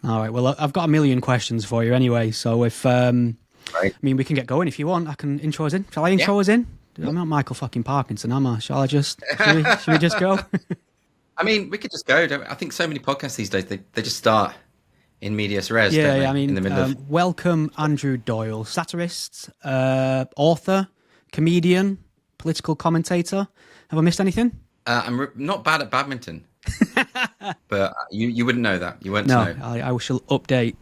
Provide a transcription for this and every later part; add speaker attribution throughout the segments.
Speaker 1: All right. Well, I've got a million questions for you anyway. So if
Speaker 2: Right.
Speaker 1: I mean, we can get going if you want. I can intro us in. Shall I
Speaker 2: Yeah.
Speaker 1: intro us in? I'm not Michael fucking Parkinson, am I? Shall I just? Should we just go?
Speaker 2: I mean, we could just go. Don't we? I think so many podcasts these days they just start in medias res, don't
Speaker 1: Yeah. I
Speaker 2: they? In
Speaker 1: mean,
Speaker 2: the middle of.
Speaker 1: welcome Andrew Doyle, satirist, author, comedian, political commentator. Have I missed anything?
Speaker 2: Not bad at badminton, but you wouldn't know that. You weren't to
Speaker 1: No,
Speaker 2: know.
Speaker 1: I shall update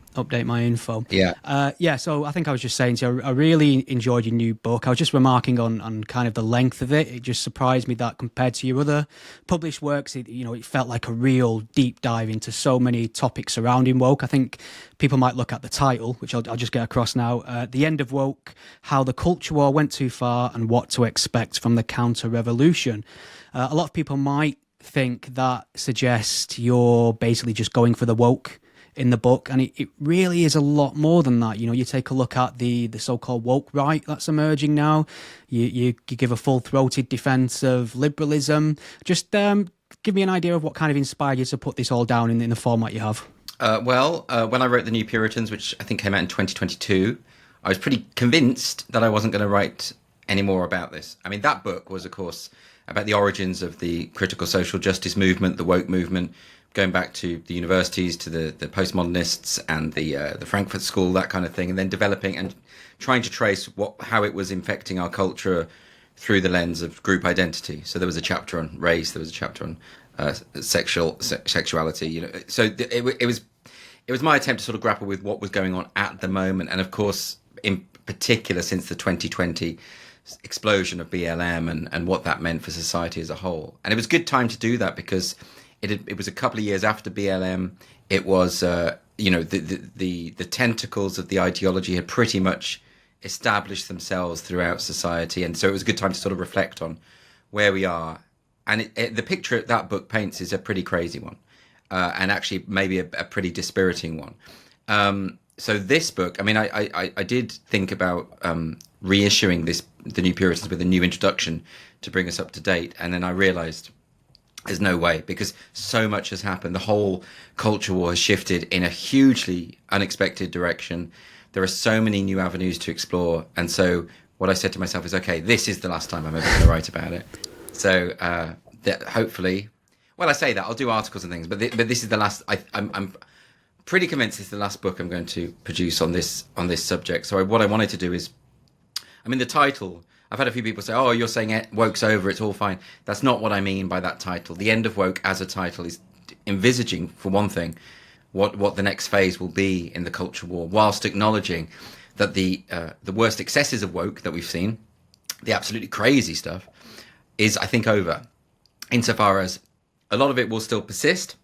Speaker 1: my info.
Speaker 2: Yeah.
Speaker 1: Yeah, so I think I was just saying to you, I really enjoyed your new book. I was just remarking on kind of the length of it. It just surprised me that compared to your other published works, it felt like a real deep dive into so many topics surrounding woke. I think people might look at the title, which I'll just get across now. The End of Woke, How the Culture War Went Too Far and What to Expect from the Counter-Revolution. A lot of people might think that suggests you're basically just going for the woke in the book, and it really is a lot more than that. You take a look at the so-called woke right that's emerging now. You give a full-throated defense of liberalism. Just give me an idea of what kind of inspired you to put this all down in the format you have.
Speaker 2: When I wrote The New Puritans, which I think came out in 2022, I was pretty convinced that I wasn't going to write any more about this. I mean, that book was, of course, about the origins of the critical social justice movement, the woke movement, going back to the universities, to the postmodernists and the Frankfurt School, that kind of thing, and then developing and trying to trace how it was infecting our culture through the lens of group identity. So there was a chapter on race, there was a chapter on sexuality. So it was my attempt to sort of grapple with what was going on at the moment, and of course, in particular, since the 2020 explosion of BLM and what that meant for society as a whole. And it was a good time to do that because it was a couple of years after BLM. It was the tentacles of the ideology had pretty much established themselves throughout society, and so it was a good time to sort of reflect on where we are. And the picture that book paints is a pretty crazy one, and actually maybe a pretty dispiriting one. So this book, I mean, I did think about reissuing The New Puritans with a new introduction to bring us up to date, and then I realised there's no way, because so much has happened. The whole culture war has shifted in a hugely unexpected direction. There are so many new avenues to explore, and so what I said to myself is, okay, this is the last time I'm ever going to write about it. So that hopefully, well, I say that I'll do articles and things, but this is the last. I'm pretty convinced this is the last book I'm going to produce on this subject. So what I wanted to do is, I mean, the title, I've had a few people say, oh, you're saying woke's over, it's all fine. That's not what I mean by that title. The End of Woke as a title is envisaging, for one thing, what the next phase will be in the culture war, whilst acknowledging that the worst excesses of woke that we've seen, the absolutely crazy stuff, is, I think, over. Insofar as a lot of it will still persist,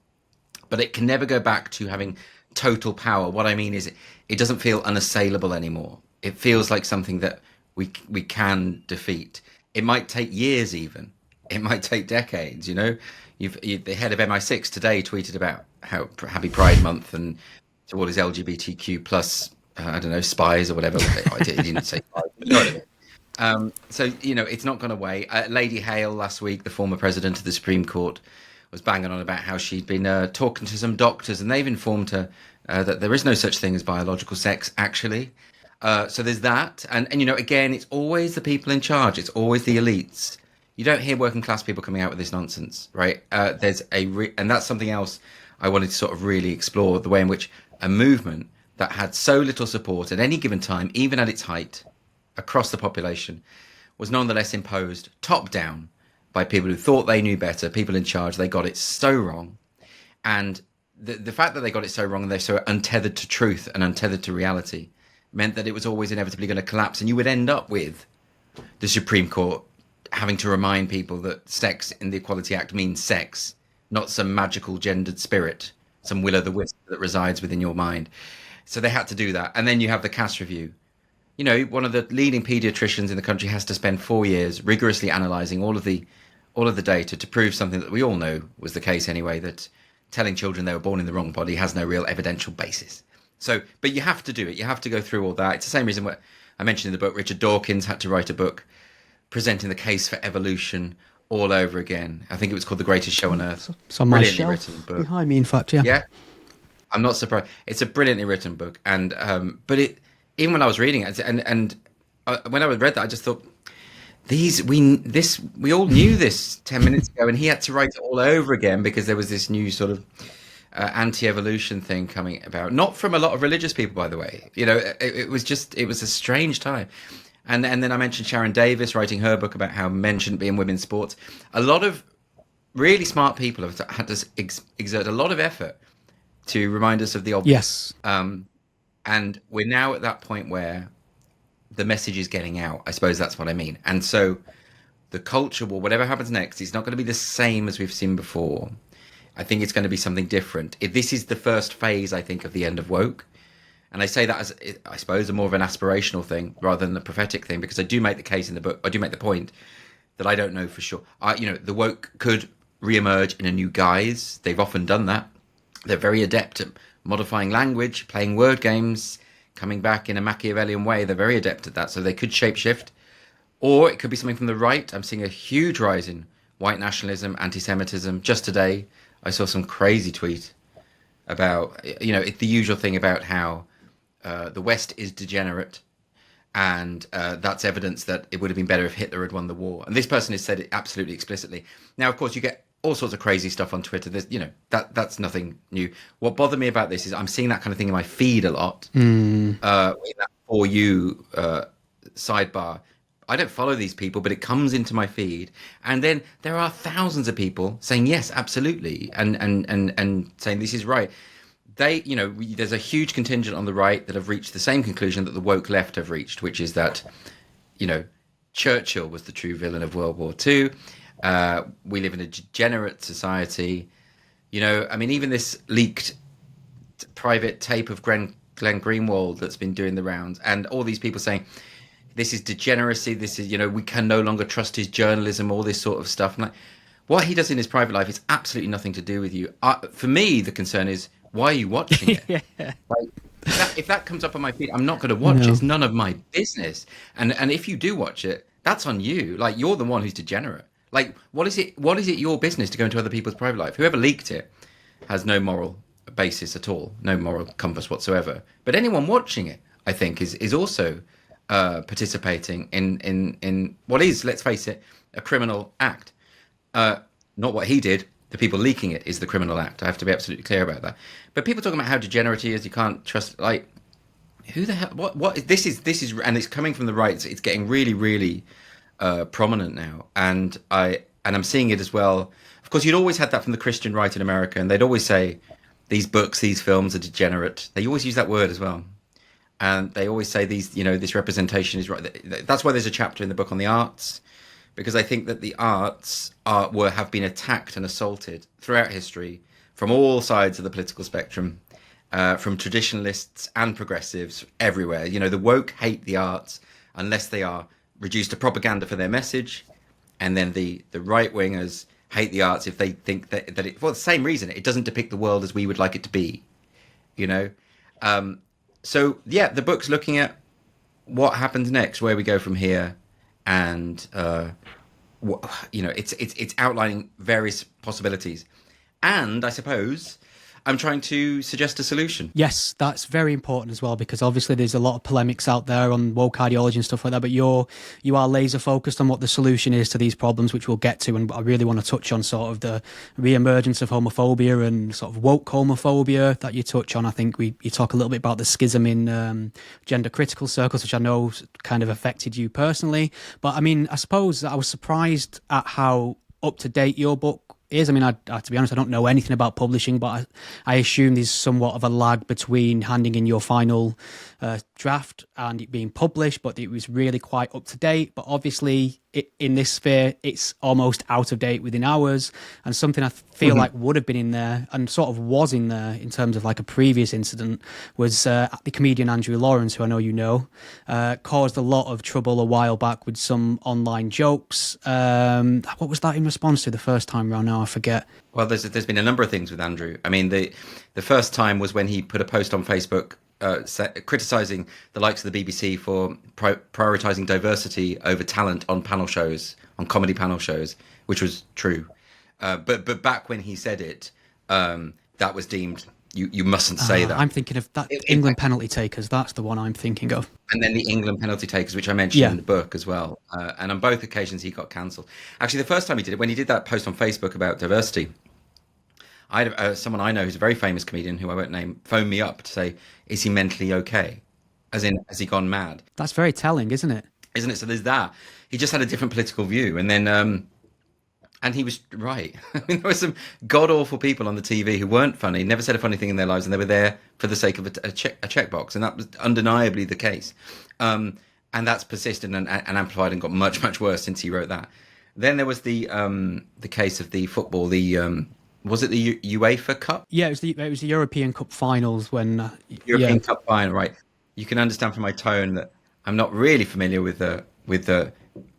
Speaker 2: but it can never go back to having total power. What I mean is it doesn't feel unassailable anymore. It feels like something that we can defeat. It might take years, even. It might take decades. The head of MI6 today tweeted about how Happy Pride Month and to all his LGBTQ plus I don't know, spies or whatever. I didn't say spies. You know what I mean? So it's not gone away. Lady Hale last week, the former president of the Supreme Court, was banging on about how she'd been talking to some doctors, and they've informed her that there is no such thing as biological sex, actually. So there's that, and again, it's always the people in charge. It's always the elites. You don't hear working class people coming out with this nonsense, right? And that's something else I wanted to sort of really explore, the way in which a movement that had so little support at any given time, even at its height, across the population, was nonetheless imposed top down by people who thought they knew better, people in charge. They got it so wrong, and the fact that they got it so wrong and they're so untethered to truth and untethered to reality meant that it was always inevitably going to collapse, and you would end up with the Supreme Court having to remind people that sex in the Equality Act means sex, not some magical gendered spirit, some will-o'-the-wisp that resides within your mind. So they had to do that. And then you have the Cass review. One of the leading paediatricians in the country has to spend 4 years rigorously analysing all of the data to prove something that we all know was the case anyway, that telling children they were born in the wrong body has no real evidential basis. So, but you have to do it. You have to go through all that. It's the same reason what I mentioned in the book. Richard Dawkins had to write a book presenting the case for evolution all over again. I think it was called The Greatest Show on Earth.
Speaker 1: It's on my shelf behind me, in fact, yeah.
Speaker 2: Yeah. I'm not surprised. It's a brilliantly written book, and but it even when I was reading it, and when I read that, I just thought we all knew this 10 minutes ago, and he had to write it all over again because there was this new sort of anti-evolution thing coming about, not from a lot of religious people, by the way. It was a strange time. And then I mentioned Sharon Davis writing her book about how men shouldn't be in women's sports. A lot of really smart people have had to exert a lot of effort to remind us of the obvious.
Speaker 1: Yes.
Speaker 2: And we're now at that point where the message is getting out. I suppose that's what I mean. And so the culture war, whatever happens next, is not going to be the same as we've seen before. I think it's going to be something different. This is the first phase, I think, of the end of woke. And I say that as, I suppose, a more of an aspirational thing rather than a prophetic thing, because I do make the case in the book, I do make the point that I don't know for sure. The woke could re-emerge in a new guise. They've often done that. They're very adept at modifying language, playing word games, coming back in a Machiavellian way. They're very adept at that. So they could shapeshift. Or it could be something from the right. I'm seeing a huge rise in white nationalism, anti-Semitism. Just today, I saw some crazy tweet about, the usual thing about how the West is degenerate, and that's evidence that it would have been better if Hitler had won the war. And this person has said it absolutely explicitly. Now, of course, you get all sorts of crazy stuff on Twitter. There's, that's nothing new. What bothered me about this is I'm seeing that kind of thing in my feed a lot. In that For You sidebar. I don't follow these people, but it comes into my feed, and then there are thousands of people saying yes, absolutely, and saying this is right. There's a huge contingent on the right that have reached the same conclusion that the woke left have reached, which is that, Churchill was the true villain of World War II. We live in a degenerate society. Even this leaked private tape of Glenn Greenwald that's been doing the rounds, and all these people saying, this is degeneracy. This is, we can no longer trust his journalism, all this sort of stuff. And what he does in his private life is absolutely nothing to do with you. For me, the concern is, why are you watching it?
Speaker 1: Yeah.
Speaker 2: If that comes up on my feed, I'm not going to watch it. It's none of my business. And if you do watch it, that's on you. Like, you're the one who's degenerate. Like, what is it your business to go into other people's private life? Whoever leaked it has no moral basis at all, no moral compass whatsoever. But anyone watching it, I think, is also participating in what is, let's face it, a criminal act. Not what he did. The people leaking it is the criminal act. I have to be absolutely clear about that. But people talking about how degenerate he is, you can't trust. Like, who the hell? What? This is, and it's coming from the right. It's getting really, really prominent now, and I'm seeing it as well. Of course, you'd always had that from the Christian right in America, and they'd always say these books, these films are degenerate. They always use that word as well. And they always say this representation is right. That's why there's a chapter in the book on the arts, because I think that the arts have been attacked and assaulted throughout history from all sides of the political spectrum, from traditionalists and progressives everywhere. The woke hate the arts unless they are reduced to propaganda for their message, and then the right wingers hate the arts if they think that it, for the same reason, it doesn't depict the world as we would like it to be. So yeah, the book's looking at what happens next, where we go from here, and it's outlining various possibilities, and I suppose I'm trying to suggest a solution.
Speaker 1: Yes, that's very important as well, because obviously there's a lot of polemics out there on woke ideology and stuff like that, but you are laser focused on what the solution is to these problems, which we'll get to. And I really want to touch on sort of the re-emergence of homophobia and sort of woke homophobia that you touch on. I think you talk a little bit about the schism in gender critical circles, which I know kind of affected you personally. But I suppose I was surprised at how up to date your book is. To be honest, I don't know anything about publishing, but I assume there's somewhat of a lag between handing in your final draft and it being published, but it was really quite up to date. But obviously, in this sphere, it's almost out of date within hours. And something I feel like would have been in there and sort of was in there in terms of like a previous incident was the comedian Andrew Lawrence, who I know you know, caused a lot of trouble a while back with some online jokes. What was that in response to the first time around? Now I forget.
Speaker 2: Well, there's been a number of things with Andrew. The first time was when he put a post on Facebook criticising the likes of the BBC for prioritising diversity over talent on comedy panel shows, which was true. But back when he said it, that was deemed you mustn't say that.
Speaker 1: I'm thinking of that England penalty takers. That's the one I'm thinking of.
Speaker 2: And then the England penalty takers, which I mentioned in the book as well. And on both occasions, he got cancelled. Actually, the first time he did it, when he did that post on Facebook about diversity, I had someone I know who's a very famous comedian, who I won't name, phoned me up to say, is he mentally okay? As in, has he gone mad?
Speaker 1: That's very telling, isn't it?
Speaker 2: Isn't it? So there's that. He just had a different political view. And then, and he was right. I mean, there were some god-awful people on the TV who weren't funny, never said a funny thing in their lives, and they were there for the sake of a checkbox. And that was undeniably the case. And that's persisted and amplified and got much, much worse since he wrote that. Then there was the case of the football, was it the UEFA Cup?
Speaker 1: Yeah, it was the European Cup finals when
Speaker 2: European Cup final, right? You can understand from my tone that I'm not really familiar with the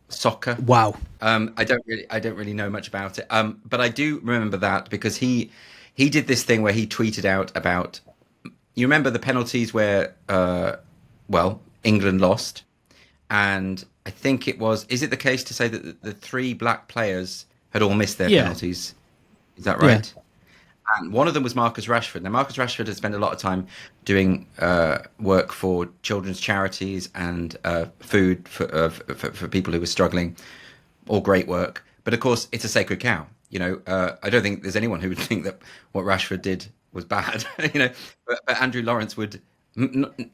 Speaker 2: soccer.
Speaker 1: Wow.
Speaker 2: I don't really know much about it. But I do remember that because he did this thing where he tweeted out about, you remember the penalties where England lost, and I think is it the case to say that the 3 black players had all missed their penalties? Is that right? Yeah. And one of them was Marcus Rashford. Now, Marcus Rashford has spent a lot of time doing work for children's charities and food for people who were struggling. All great work. But, of course, it's a sacred cow. You know, I don't think there's anyone who would think that what Rashford did was bad. You know, but Andrew Lawrence would.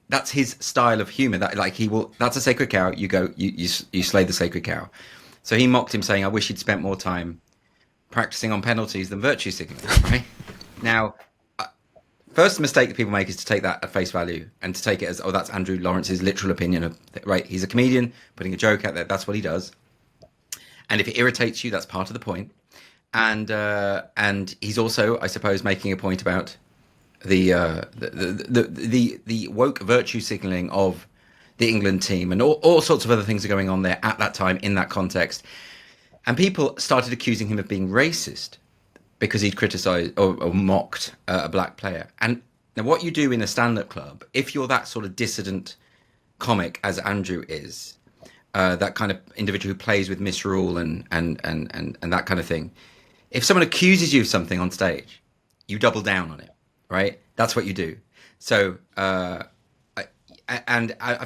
Speaker 2: That's his style of humour. That's a sacred cow. You go, you slay the sacred cow. So he mocked him, saying, "I wish he'd spent more time practicing on penalties than virtue signaling." Right now, first mistake that people make is to take that at face value and to take it as, that's Andrew Lawrence's literal opinion of, right, he's a comedian putting a joke out there, that's what he does, and if it irritates you, that's part of the point. And he's also, I suppose, making a point about the woke virtue signaling of the England team, and all sorts of other things are going on there at that time in that context. And people started accusing him of being racist because he'd criticised or mocked a black player. And now what you do in a stand-up club, if you're that sort of dissident comic as Andrew is, that kind of individual who plays with misrule and that kind of thing, if someone accuses you of something on stage, you double down on it, right? That's what you do. So, I've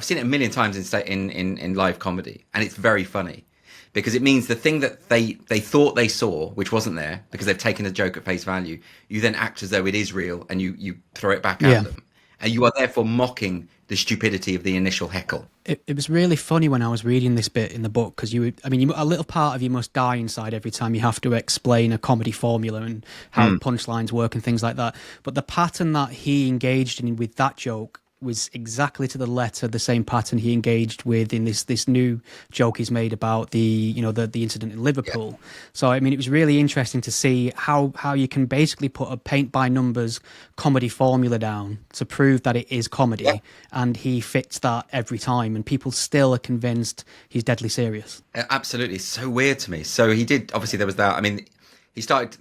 Speaker 2: seen it a million times in live comedy, and it's very funny. Because it means the thing that they thought they saw, which wasn't there, because they've taken a joke at face value, you then act as though it is real, and you throw it back at them. And you are therefore mocking the stupidity of the initial heckle.
Speaker 1: It was really funny when I was reading this bit in the book, because a little part of you must die inside every time you have to explain a comedy formula and how punchlines work and things like that. But the pattern that he engaged in with that joke was exactly to the letter the same pattern he engaged with in this new joke he's made about the incident in Liverpool. Yeah. So I mean, it was really interesting to see how you can basically put a paint by numbers comedy formula down to prove that it is comedy, and he fits that every time, and people still are convinced he's deadly serious.
Speaker 2: Absolutely, it's so weird to me. So he did. Obviously, there was that. I mean, he started,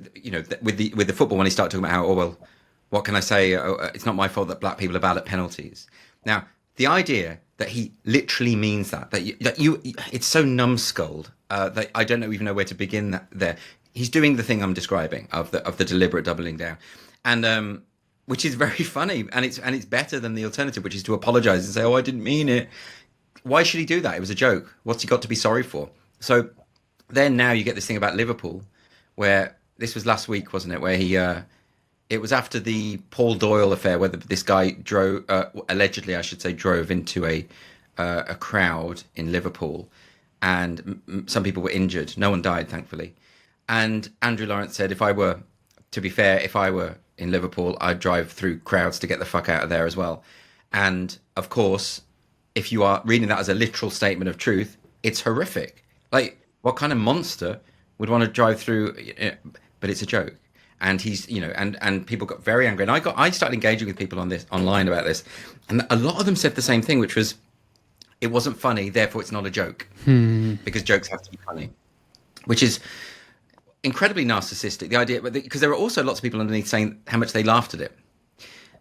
Speaker 2: with the football when he started talking about how, what can I say? It's not my fault that black people are bad at penalties. Now, the idea that he literally means that it's so numbskulled that I don't even know where to begin there. He's doing the thing I'm describing of the deliberate doubling down, and which is very funny, and it's better than the alternative, which is to apologise and say, "Oh, I didn't mean it." Why should he do that? It was a joke. What's he got to be sorry for? So then now you get this thing about Liverpool, where this was last week, wasn't it? Where he. It was after the Paul Doyle affair, where this guy allegedly, I should say, drove into a crowd in Liverpool, and some people were injured. No one died, thankfully. And Andrew Lawrence said, if I were in Liverpool, I'd drive through crowds to get the fuck out of there as well. And of course, if you are reading that as a literal statement of truth, it's horrific. Like, what kind of monster would want to drive through? But it's a joke. And he's, and people got very angry. And I started engaging with people on this online about this, and a lot of them said the same thing, which was, it wasn't funny, therefore it's not a joke, because jokes have to be funny, which is incredibly narcissistic. The idea, because there are also lots of people underneath saying how much they laughed at it.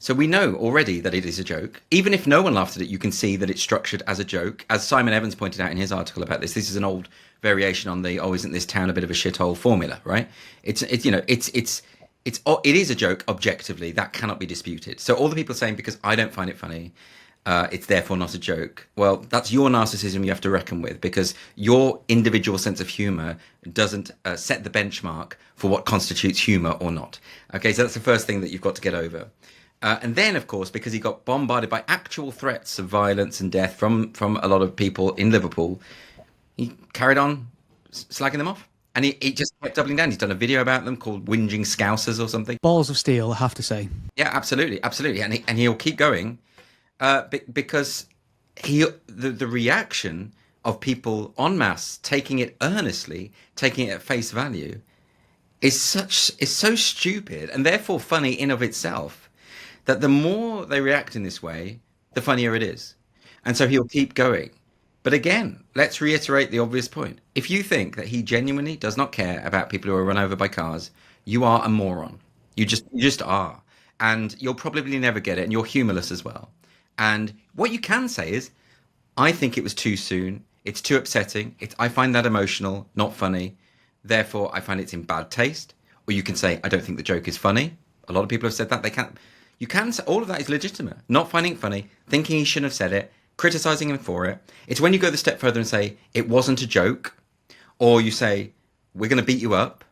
Speaker 2: So we know already that it is a joke. Even if no one laughed at it, you can see that it's structured as a joke. As Simon Evans pointed out in his article about this is an old variation on the, isn't this town a bit of a shithole formula, right? It's it is a joke objectively, that cannot be disputed. So all the people saying because I don't find it funny, it's therefore not a joke. Well, that's your narcissism you have to reckon with, because your individual sense of humor doesn't set the benchmark for what constitutes humor or not. Okay, so that's the first thing that you've got to get over. And then, of course, because he got bombarded by actual threats of violence and death from a lot of people in Liverpool, he carried on slagging them off. And he just kept doubling down. He's done a video about them called Whinging Scousers or something.
Speaker 1: Balls of steel, I have to say.
Speaker 2: Yeah, absolutely, absolutely. And he'll keep going because the reaction of people en masse taking it earnestly, taking it at face value, is so stupid and therefore funny in of itself, that the more they react in this way, the funnier it is. And so he'll keep going. But again, let's reiterate the obvious point. If you think that he genuinely does not care about people who are run over by cars, you are a moron. You just are. And you'll probably never get it, and you're humorless as well. And what you can say is, I think it was too soon. It's too upsetting. I find that emotional, not funny. Therefore, I find it's in bad taste. Or you can say, I don't think the joke is funny. A lot of people have said that. You can say all of that is legitimate. Not finding it funny, thinking he shouldn't have said it, criticizing him for it. It's when you go the step further and say, it wasn't a joke. Or you say, we're going to beat you up.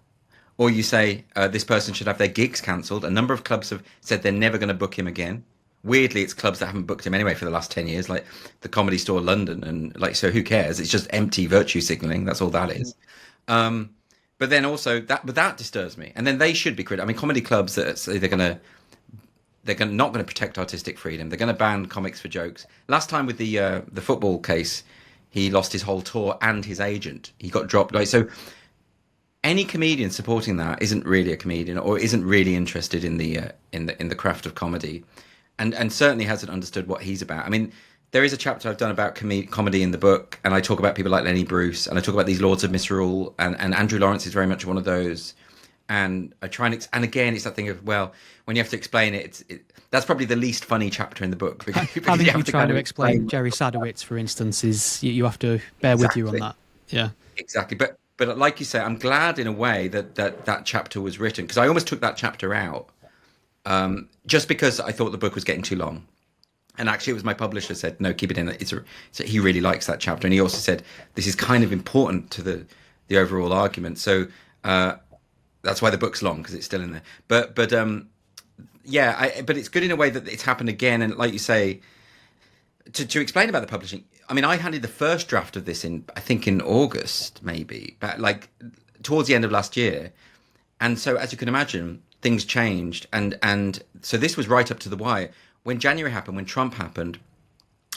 Speaker 2: Or you say, this person should have their gigs cancelled. A number of clubs have said they're never going to book him again. Weirdly, it's clubs that haven't booked him anyway for the last 10 years, like the Comedy Store London. And so who cares? It's just empty virtue signalling. That's all that is. But then also, that disturbs me. And then they should be critical. I mean, comedy clubs that say they're not going to protect artistic freedom. They're going to ban comics for jokes. Last time with the football case, he lost his whole tour and his agent. He got dropped. So any comedian supporting that isn't really a comedian, or isn't really interested in the craft of comedy, and certainly hasn't understood what he's about. I mean, there is a chapter I've done about comedy in the book, and I talk about people like Lenny Bruce, and I talk about these Lords of Misrule, and Andrew Lawrence is very much one of those. And I try and again, it's that thing of, well, when you have to explain it, that's probably the least funny chapter in the book. Because
Speaker 1: you have to try to explain Jerry Sadowitz, for instance, you have to bear with you on that. Yeah,
Speaker 2: exactly. But like you say, I'm glad in a way that chapter was written, because I almost took that chapter out just because I thought the book was getting too long. And actually, it was my publisher said, no, keep it in. He really likes that chapter, and he also said this is kind of important to the overall argument. So. That's why the book's long, because it's still in there. But it's good in a way that it's happened again. And like you say, to explain about the publishing, I mean, I handed the first draft of this in August, maybe, but like towards the end of last year. And so, as you can imagine, things changed. And so this was right up to the wire. When January happened, when Trump happened,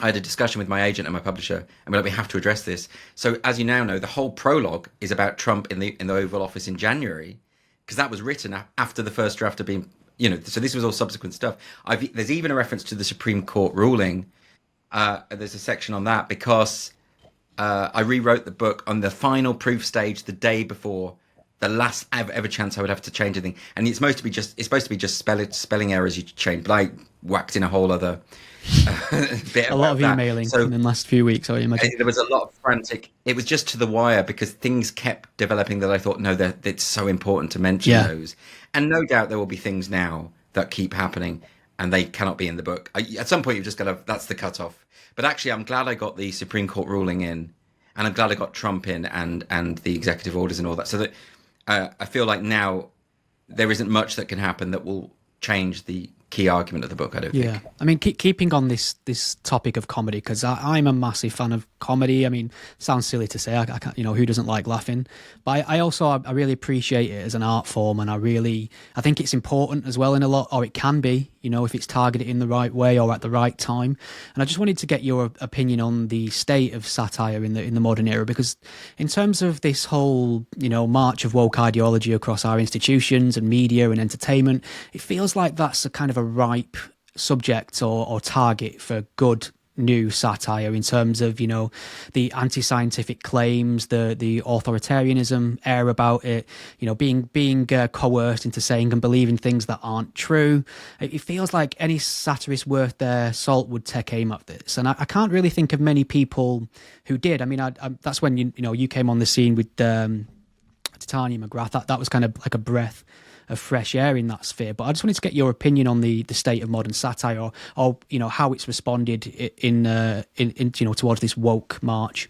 Speaker 2: I had a discussion with my agent and my publisher, and we're like, we have to address this. So as you now know, the whole prologue is about Trump in the Oval Office in January, because that was written after the first draft had been, so this was all subsequent stuff. There's even a reference to the Supreme Court ruling. There's a section on that because I rewrote the book on the final proof stage the day before the last ever chance I would have to change anything. And it's supposed to be just spelling errors you change, but I whacked in a whole other bit.
Speaker 1: A lot of emailing in the last few weeks, I imagine.
Speaker 2: There was a lot of frantic. It was just to the wire because things kept developing that I thought, no, it's so important to mention those. And no doubt there will be things now that keep happening and they cannot be in the book. At some point, you've just got to, that's the cutoff. But actually, I'm glad I got the Supreme Court ruling in, and I'm glad I got Trump in and the executive orders and all that. So that I feel like now there isn't much that can happen that will change the key argument of the book, I don't think.
Speaker 1: I mean, keeping on this topic of comedy, because I'm a massive fan of comedy. I mean, sounds silly to say, I can't, who doesn't like laughing? But I really appreciate it as an art form, and I think it's important as well in a lot, or it can be, if it's targeted in the right way or at the right time. And I just wanted to get your opinion on the state of satire in the modern era, because in terms of this whole, march of woke ideology across our institutions and media and entertainment, it feels like that's a kind of a ripe subject or target for good new satire in terms of the anti-scientific claims, the authoritarianism air about it, being coerced into saying and believing things that aren't true. It feels like any satirist worth their salt would take aim at this, and I can't really think of many people who did. I mean, that's when you came on the scene with Titania McGrath. That was kind of like a breath of fresh air in that sphere. But I just wanted to get your opinion on the state of modern satire, or how it's responded in towards this woke march.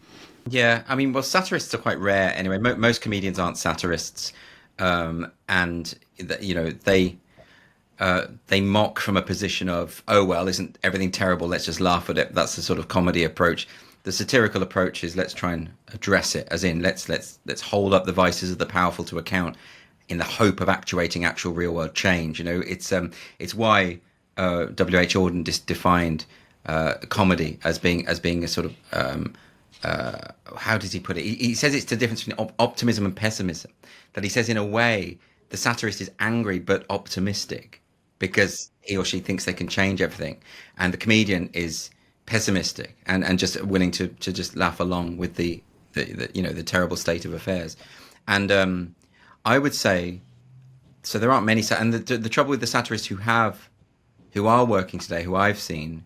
Speaker 2: Yeah, I mean, well, satirists are quite rare anyway. Most comedians aren't satirists, and they mock from a position of, oh well, isn't everything terrible? Let's just laugh at it. That's the sort of comedy approach. The satirical approach is let's try and address it, as in let's hold up the vices of the powerful to account, in the hope of actuating actual real world change. It's why W.H. Auden defined comedy as being a sort of how does he put it? He says it's the difference between optimism and pessimism. That he says, in a way, the satirist is angry but optimistic because he or she thinks they can change everything, and the comedian is pessimistic and just willing to just laugh along with the terrible state of affairs. And I would say, so there aren't many, and the trouble with the satirists who are working today, who I've seen,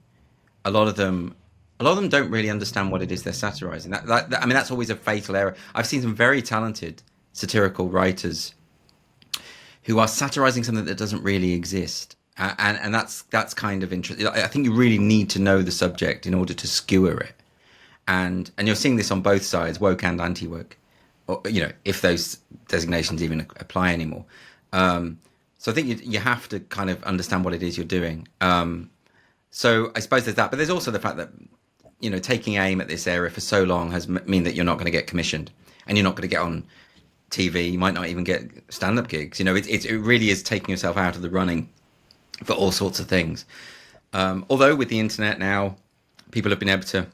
Speaker 2: a lot of them don't really understand what it is they're satirizing. I mean, that's always a fatal error. I've seen some very talented satirical writers who are satirizing something that doesn't really exist, and that's kind of interesting. I think you really need to know the subject in order to skewer it, and you're seeing this on both sides, woke and anti-woke, or, if those designations even apply anymore. So I think you have to kind of understand what it is you're doing. So I suppose there's that, but there's also the fact that taking aim at this area for so long has mean that you're not going to get commissioned, and you're not going to get on TV. You might not even get stand-up gigs. It really is taking yourself out of the running for all sorts of things. Although with the internet now, people have been able to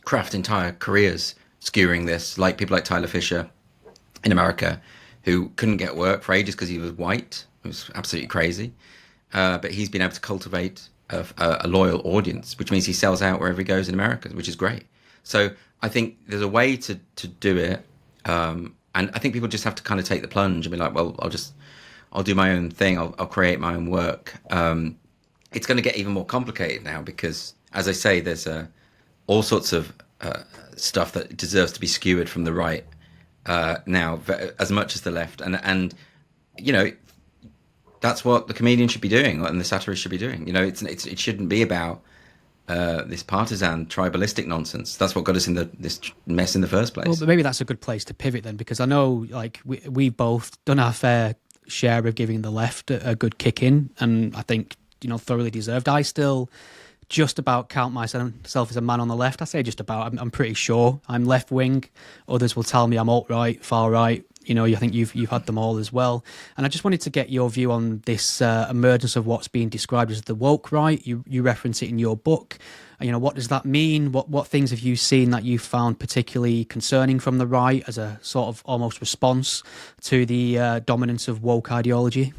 Speaker 2: craft entire careers skewering this, like people like Tyler Fisher in America, who couldn't get work for ages because he was white. It was absolutely crazy. But he's been able to cultivate a loyal audience, which means he sells out wherever he goes in America, which is great. So I think there's a way to do it. And I think people just have to kind of take the plunge and be like, well, I'll do my own thing. I'll create my own work. It's going to get even more complicated now because, as I say, there's all sorts of stuff that deserves to be skewered from the right now, as much as the left. And that's what the comedian should be doing, and the satirist should be doing. It shouldn't be about this partisan tribalistic nonsense. That's what got us in this mess in the first place.
Speaker 1: Well, but maybe that's a good place to pivot then, because I know we've both done our fair share of giving the left a good kick in, and I think thoroughly deserved. I still just about count myself as a man on the left. I say just about. I'm pretty sure I'm left wing. Others will tell me I'm alt right, far right. I think you've had them all as well. And I just wanted to get your view on this emergence of what's being described as the woke right. You reference it in your book. What does that mean? What things have you seen that you found particularly concerning from the right as a sort of almost response to the dominance of woke ideology?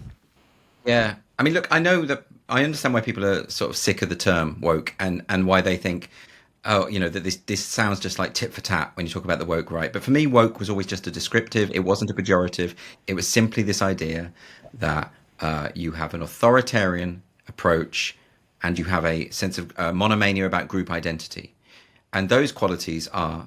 Speaker 2: Yeah. I mean, look, I understand why people are sort of sick of the term woke and why they think, that this sounds just like tit for tat when you talk about the woke right. But for me, woke was always just a descriptive. It wasn't a pejorative. It was simply this idea that you have an authoritarian approach and you have a sense of monomania about group identity. And those qualities are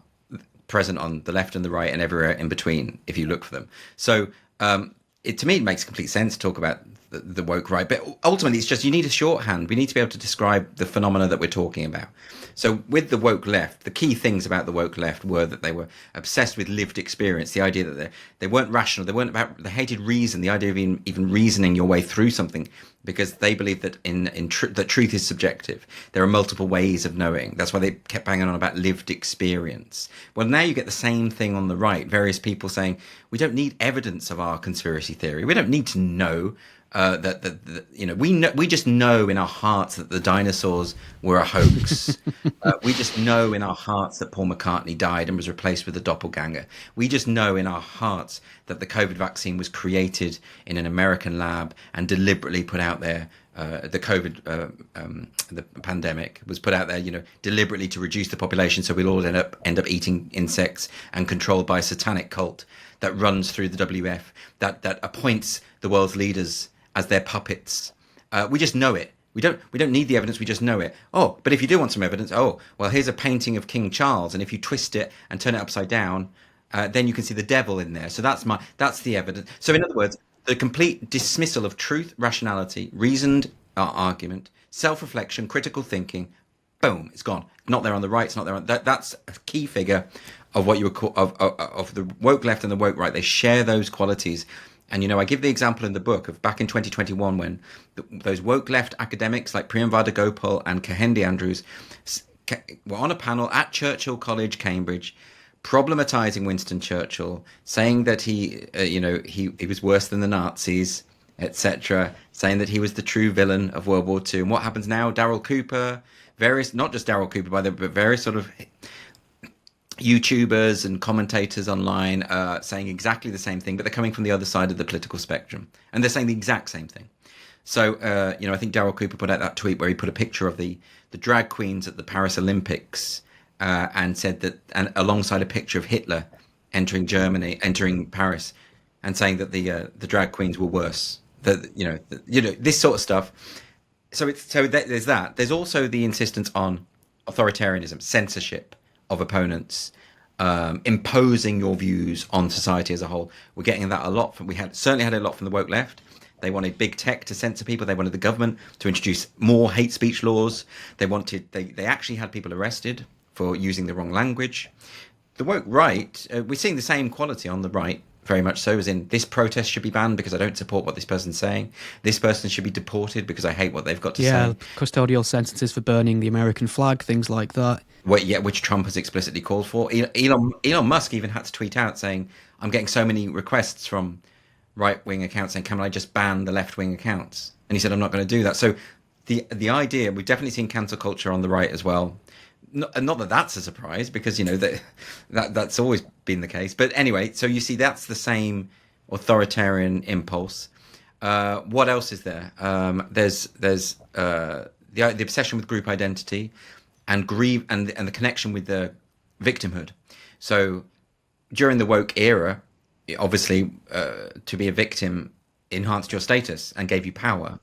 Speaker 2: present on the left and the right and everywhere in between, if you look for them. So to me, it makes complete sense to talk about the woke right. But ultimately, it's just you need a shorthand. We need to be able to describe the phenomena that we're talking about. So with the woke left, the key things about the woke left were that they were obsessed with lived experience, the idea that they weren't rational, they hated reason, the idea of even reasoning your way through something, because they believed that that truth is subjective. There are multiple ways of knowing. That's why they kept banging on about lived experience. Well, now you get the same thing on the right. Various people saying we don't need evidence of our conspiracy theory. We don't need to know. We just know in our hearts that the dinosaurs were a hoax. We just know in our hearts that Paul McCartney died and was replaced with a doppelganger. We just know in our hearts that the COVID vaccine was created in an American lab and deliberately put out there. The COVID, the pandemic was put out there, deliberately to reduce the population, so we'll all end up eating insects and controlled by a satanic cult that runs through the WF that appoints the world's leaders as their puppets. We just know it. We don't need the evidence. We just know it. Oh, but if you do want some evidence, well, here's a painting of King Charles, and if you twist it and turn it upside down, then you can see the devil in there. So that's the evidence. So in other words, the complete dismissal of truth, rationality, reasoned argument, self-reflection, critical thinking. Boom, it's gone. Not there on the right. It's not there on that's a key figure of what you would call of the woke left and the woke right. They share those qualities. And, I give the example in the book of back in 2021 when those woke left academics like Priyamvada Gopal and Kahendi Andrews were on a panel at Churchill College, Cambridge, problematizing Winston Churchill, saying that he was worse than the Nazis, etc., saying that he was the true villain of World War II. And what happens now? Daryl Cooper, not just Daryl Cooper, but various sort of YouTubers and commentators online saying exactly the same thing, but they're coming from the other side of the political spectrum, and they're saying the exact same thing. So, I think Daryl Cooper put out that tweet where he put a picture of the drag queens at the Paris Olympics and said that, and alongside a picture of Hitler entering Paris, and saying that the drag queens were worse. This sort of stuff. So there's that. There's also the insistence on authoritarianism, censorship of opponents, imposing your views on society as a whole. We're getting that a lot from. Certainly had a lot from the woke left. They wanted big tech to censor people. They wanted the government to introduce more hate speech laws. They actually had people arrested for using the wrong language. The woke right, we're seeing the same quality on the right, very much so, as in this protest should be banned because I don't support what this person's saying. This person should be deported because I hate what they've got to say.
Speaker 1: Yeah, custodial sentences for burning the American flag, things like that.
Speaker 2: Which Trump has explicitly called for. Elon Musk even had to tweet out saying, I'm getting so many requests from right-wing accounts saying, can I just ban the left-wing accounts? And he said, I'm not going to do that. So the idea, we've definitely seen cancel culture on the right as well. Not that that's a surprise, because that's always been the case. But anyway, so you see that's the same authoritarian impulse. What else is there? There's the obsession with group identity and and the connection with the victimhood. So during the woke era, obviously, to be a victim enhanced your status and gave you power.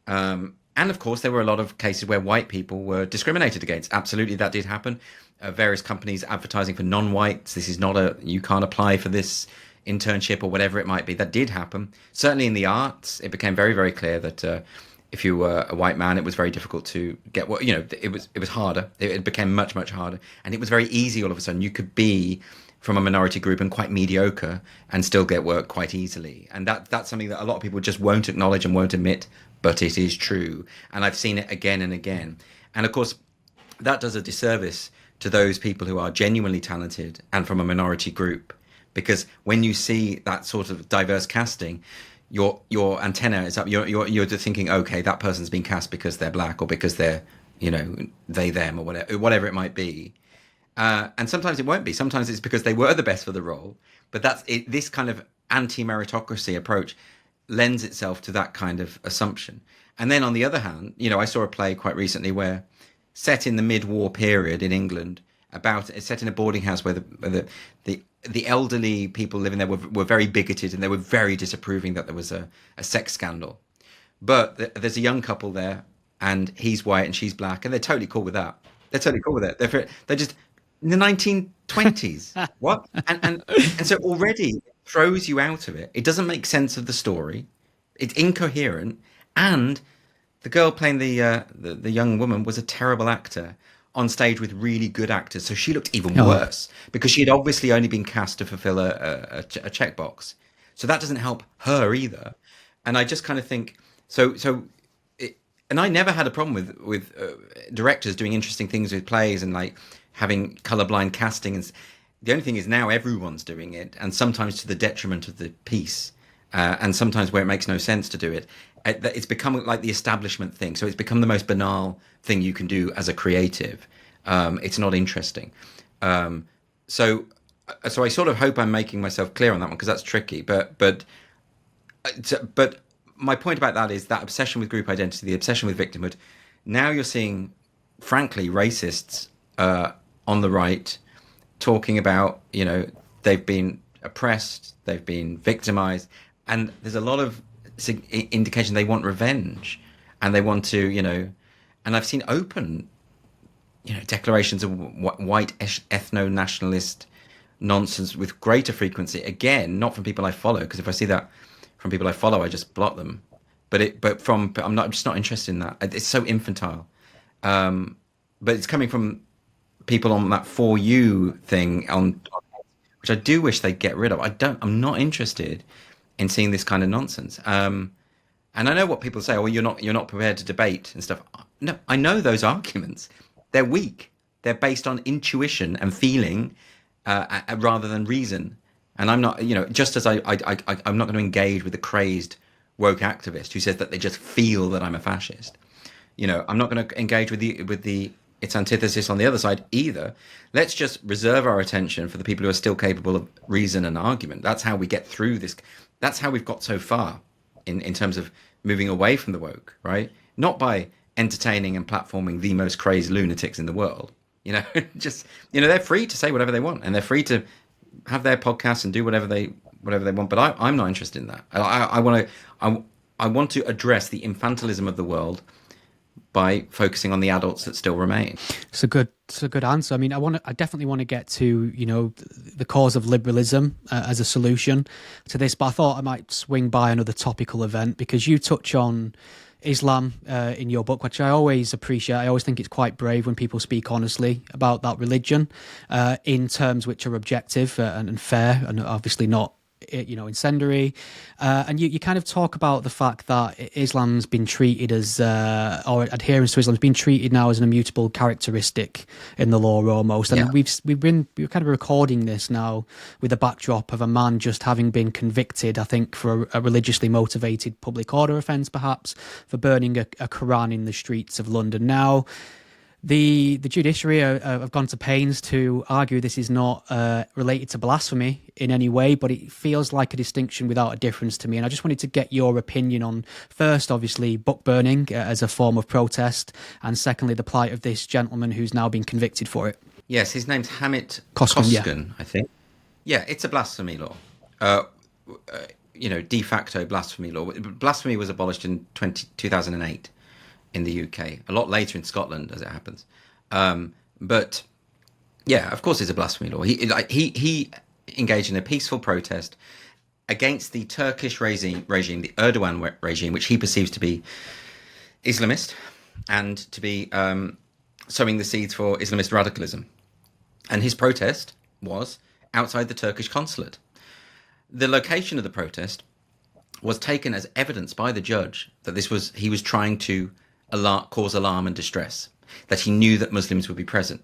Speaker 2: And of course, there were a lot of cases where white people were discriminated against. Absolutely, that did happen. Various companies advertising for non-whites. This is not you can't apply for this internship or whatever it might be. That did happen. Certainly in the arts, it became very, very clear that if you were a white man, it was very difficult to get what, it was harder. It became much, much harder. And it was very easy all of a sudden. You could be from a minority group and quite mediocre and still get work quite easily. And that's something that a lot of people just won't acknowledge and won't admit, but it is true. And I've seen it again and again. And of course, that does a disservice to those people who are genuinely talented and from a minority group. Because when you see that sort of diverse casting, your antenna is up. You're just thinking, okay, that person's been cast because they're black or because they're, they, them, or whatever it might be. And sometimes it won't be. Sometimes it's because they were the best for the role. But that's it. This kind of anti-meritocracy approach lends itself to that kind of assumption. And then on the other hand, I saw a play quite recently where, set in the mid-war period in England, it's set in a boarding house where the elderly people living there were very bigoted, and they were very disapproving that there was a sex scandal. But there's a young couple there, and he's white and she's black, and they're totally cool with that. They're totally cool with it. They're just in the 1920s. What? And so already it throws you out of it. It doesn't make sense of the story. It's incoherent, and the girl playing the young woman was a terrible actor on stage with really good actors. So she looked even worse because she had obviously only been cast to fulfill a checkbox. So that doesn't help her either. And I just kind of think, and I never had a problem with directors doing interesting things with plays and like having colorblind casting. And the only thing is now everyone's doing it, and sometimes to the detriment of the piece, and sometimes where it makes no sense to do it. It's become like the establishment thing. So it's become the most banal thing you can do as a creative. It's not interesting. So I sort of hope I'm making myself clear on that one, because that's tricky. But my point about that is that obsession with group identity, the obsession with victimhood. Now you're seeing, frankly, racists on the right talking about, they've been oppressed, they've been victimized, and there's a lot of indication they want revenge, and they want to, and I've seen open, declarations of white ethno-nationalist nonsense with greater frequency. Again, not from people I follow, because if I see that From people I follow, I just block them. I'm just not interested in that. It's so infantile. But it's coming from people on that For You thing which I do wish they'd get rid of. I'm not interested in seeing this kind of nonsense. And I know what people say. Oh, well, you're not prepared to debate and stuff. No, I know those arguments. They're weak. They're based on intuition and feeling rather than reason. And I'm not, just as I'm not going to engage with a crazed woke activist who says that they just feel that I'm a fascist. I'm not going to engage with its antithesis on the other side either. Let's just reserve our attention for the people who are still capable of reason and argument. That's how we get through this. That's how we've got so far in terms of moving away from the woke, right? Not by entertaining and platforming the most crazed lunatics in the world. They're free to say whatever they want, and they're free to have their podcasts and do whatever they want. But I'm not interested in that. I want to address the infantilism of the world by focusing on the adults that still remain.
Speaker 1: It's a good answer. I mean, I definitely want to get to, the cause of liberalism as a solution to this, but I thought I might swing by another topical event because you touch on Islam in your book, which I always appreciate. I always think it's quite brave when people speak honestly about that religion in terms which are objective and fair and obviously not incendiary, and you kind of talk about the fact that Islam's been treated as or adherence to Islam has been treated now as an immutable characteristic in the law almost, and we're kind of recording this now with the backdrop of a man just having been convicted, I think, for a religiously motivated public order offence, perhaps for burning a Qu'ran in the streets of London. Now the judiciary have gone to pains to argue this is not related to blasphemy in any way, but it feels like a distinction without a difference to me. And I just wanted to get your opinion on, first, obviously, book burning as a form of protest, and secondly, the plight of this gentleman who's now been convicted for it.
Speaker 2: Yes, his name's Hamit Coskun, I think. Yeah, it's a blasphemy law. De facto blasphemy law. Blasphemy was abolished in 2008. In the UK, a lot later in Scotland, as it happens. But yeah, of course, it's a blasphemy law. He engaged in a peaceful protest against the Turkish regime, the Erdogan regime, which he perceives to be Islamist and to be sowing the seeds for Islamist radicalism. And his protest was outside the Turkish consulate. The location of the protest was taken as evidence by the judge that he was trying to cause alarm and distress, that he knew that Muslims would be present.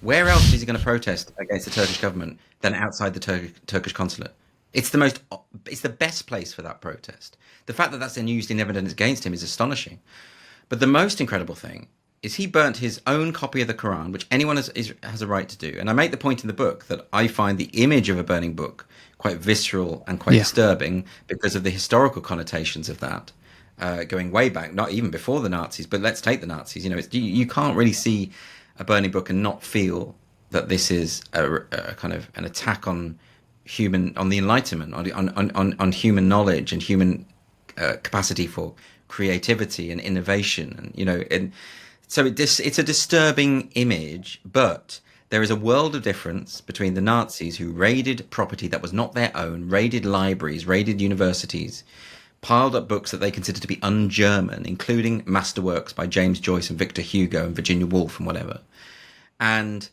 Speaker 2: Where else is he going to protest against the Turkish government than outside the Turkish consulate? It's the best place for that protest. The fact that that's then used in evidence against him is astonishing. But the most incredible thing is he burnt his own copy of the Quran, which anyone has a right to do. And I make the point in the book that I find the image of a burning book quite visceral and quite disturbing because of the historical connotations of that. Going way back, not even before the Nazis, but let's take the Nazis. You can't really see a burning book and not feel that this is a kind of an attack on the Enlightenment, on human knowledge and human capacity for creativity and innovation, and so it's a disturbing image. But there is a world of difference between the Nazis, who raided property that was not their own, raided libraries, raided universities, piled up books that they considered to be un-German, including masterworks by James Joyce and Victor Hugo and Virginia Woolf and whatever, and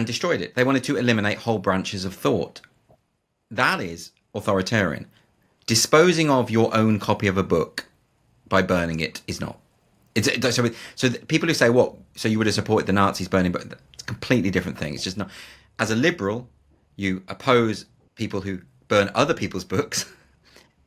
Speaker 2: destroyed it. They wanted to eliminate whole branches of thought. That is authoritarian. Disposing of your own copy of a book by burning it is not. So people who say, "What? So you would have supported the Nazis burning?" But it's a completely different thing. It's just not. As a liberal, you oppose people who burn other people's books.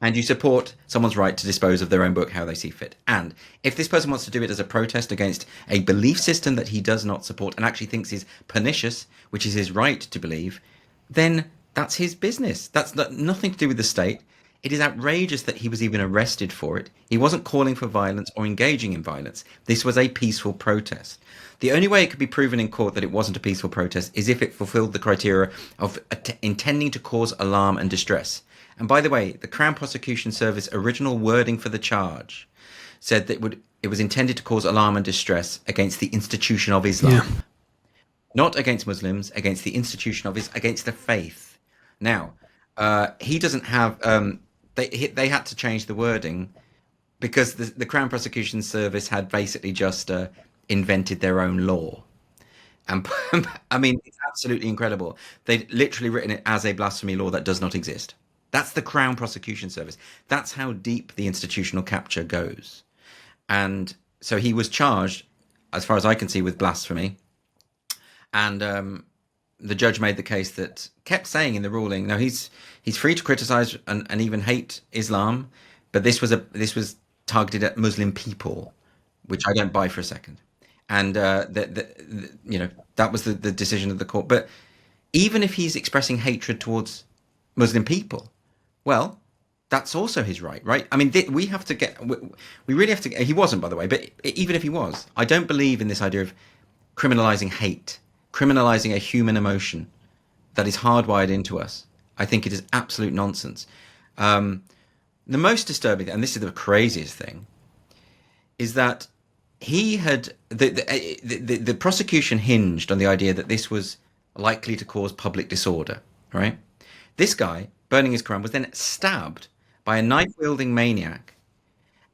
Speaker 2: And you support someone's right to dispose of their own book how they see fit. And if this person wants to do it as a protest against a belief system that he does not support and actually thinks is pernicious, which is his right to believe, then that's his business. That's nothing to do with the state. It is outrageous that he was even arrested for it. He wasn't calling for violence or engaging in violence. This was a peaceful protest. The only way it could be proven in court that it wasn't a peaceful protest is if it fulfilled the criteria of intending to cause alarm and distress. And by the way, the Crown Prosecution Service original wording for the charge said that it was intended to cause alarm and distress against the institution of Islam. Not against Muslims, against the institution of against the faith. Now, he doesn't have they had to change the wording because the Crown Prosecution Service had basically just invented their own law. And I mean, it's absolutely incredible. They'd literally written it as a blasphemy law that does not exist. That's the Crown Prosecution Service. That's how deep the institutional capture goes. And so he was charged, as far as I can see, with blasphemy. And the judge made the case that kept saying in the ruling, no, he's free to criticize and even hate Islam, but this was targeted at Muslim people, which I don't buy for a second. And that was the decision of the court. But even if he's expressing hatred towards Muslim people, well, that's also his right? I mean, we really have to get, he wasn't, by the way, but even if he was, I don't believe in this idea of criminalizing hate, criminalizing a human emotion that is hardwired into us. I think it is absolute nonsense. The most disturbing, and this is the craziest thing, is that he had the prosecution hinged on the idea that this was likely to cause public disorder, right? This guy, burning his Quran, was then stabbed by a knife-wielding maniac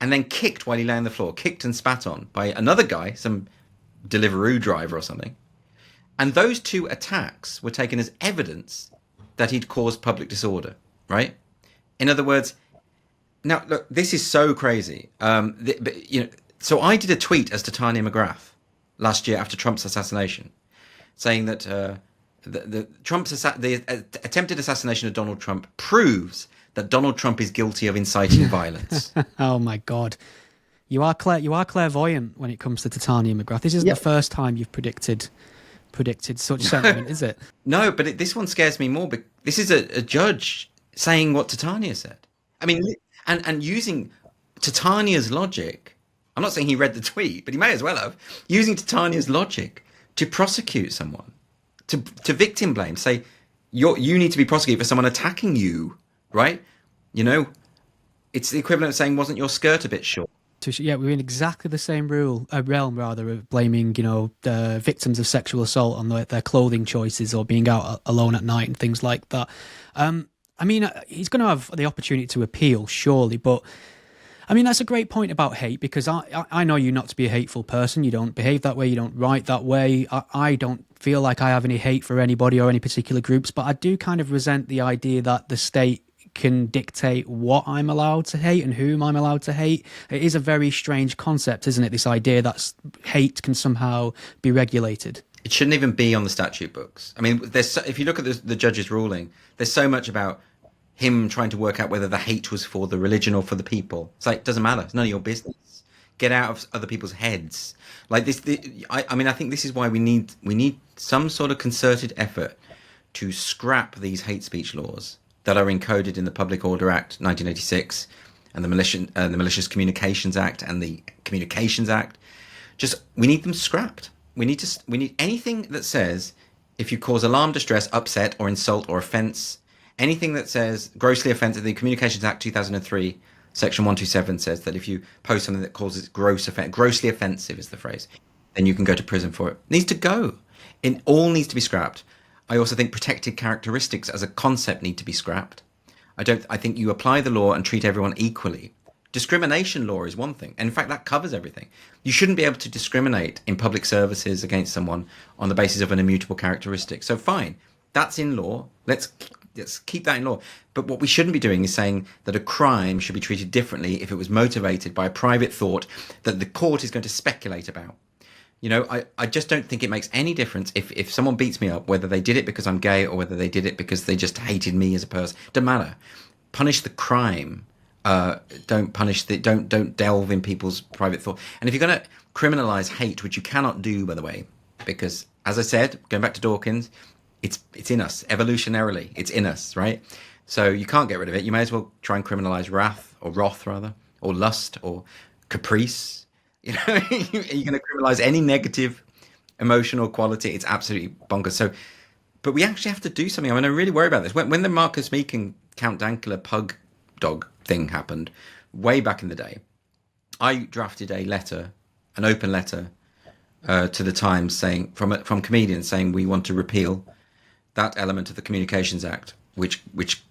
Speaker 2: and then kicked while he lay on the floor, kicked and spat on by another guy, some Deliveroo driver or something. And those two attacks were taken as evidence that he'd caused public disorder, right? In other words, now, look, this is so crazy. So I did a tweet as to Tanya McGrath last year after Trump's assassination, saying that the attempted assassination of Donald Trump proves that Donald Trump is guilty of inciting violence.
Speaker 1: Oh my God, you are clairvoyant when it comes to Tanya McGrath. This isn't the first time you've predicted such sentiment, is it?
Speaker 2: No, but this one scares me more. But this is a judge saying what Titania said. I mean, and using Titania's logic. I'm not saying he read the tweet, but he may as well have. Using Titania's logic to prosecute someone, to victim blame, say you need to be prosecuted for someone attacking you, right? You know, it's the equivalent of saying, wasn't your skirt a bit short?
Speaker 1: Yeah, we're in exactly the same realm of blaming, victims of sexual assault on their clothing choices or being out alone at night and things like that. I mean, he's going to have the opportunity to appeal, surely, but I mean, that's a great point about hate, because I know you not to be a hateful person. You don't behave that way. You don't write that way. I don't feel like I have any hate for anybody or any particular groups, but I do kind of resent the idea that the state can dictate what I'm allowed to hate and whom I'm allowed to hate. It is a very strange concept, isn't it? This idea that hate can somehow be regulated.
Speaker 2: It shouldn't even be on the statute books. I mean, if you look at the judge's ruling, there's so much about him trying to work out whether the hate was for the religion or for the people. It's like, it doesn't matter. It's none of your business. Get out of other people's heads. Like this, I mean, I think this is why we need some sort of concerted effort to scrap these hate speech laws that are encoded in the Public Order Act 1986 and the Malicious Communications Act and the Communications Act. We need them scrapped. We need anything that says if you cause alarm, distress, upset, or insult or offence. Anything that says grossly offensive, the Communications Act 2003, Section 127 says that if you post something that causes grossly offensive is the phrase, then you can go to prison for it. It needs to go. It all needs to be scrapped. I also think protected characteristics as a concept need to be scrapped. I think you apply the law and treat everyone equally. Discrimination law is one thing. And in fact, that covers everything. You shouldn't be able to discriminate in public services against someone on the basis of an immutable characteristic. So fine, that's in law. Let's keep that in law. But what we shouldn't be doing is saying that a crime should be treated differently if it was motivated by a private thought that the court is going to speculate about. I just don't think it makes any difference if someone beats me up, whether they did it because I'm gay or whether they did it because they just hated me as a person. Doesn't matter. Punish the crime. Don't delve in people's private thought. And if you're going to criminalize hate, which you cannot do, by the way, because as I said, going back to Dawkins, it's in us evolutionarily. It's in us, right? So you can't get rid of it. You may as well try and criminalize wrath or lust or caprice. You're going to criminalize any negative emotional quality. It's absolutely bonkers. So, but we actually have to do something. I mean, I really worry about this. When the Marcus Meek and Count Dankula pug dog thing happened way back in the day, I drafted an open letter to the Times saying from comedians saying we want to repeal that element of the Communications Act, which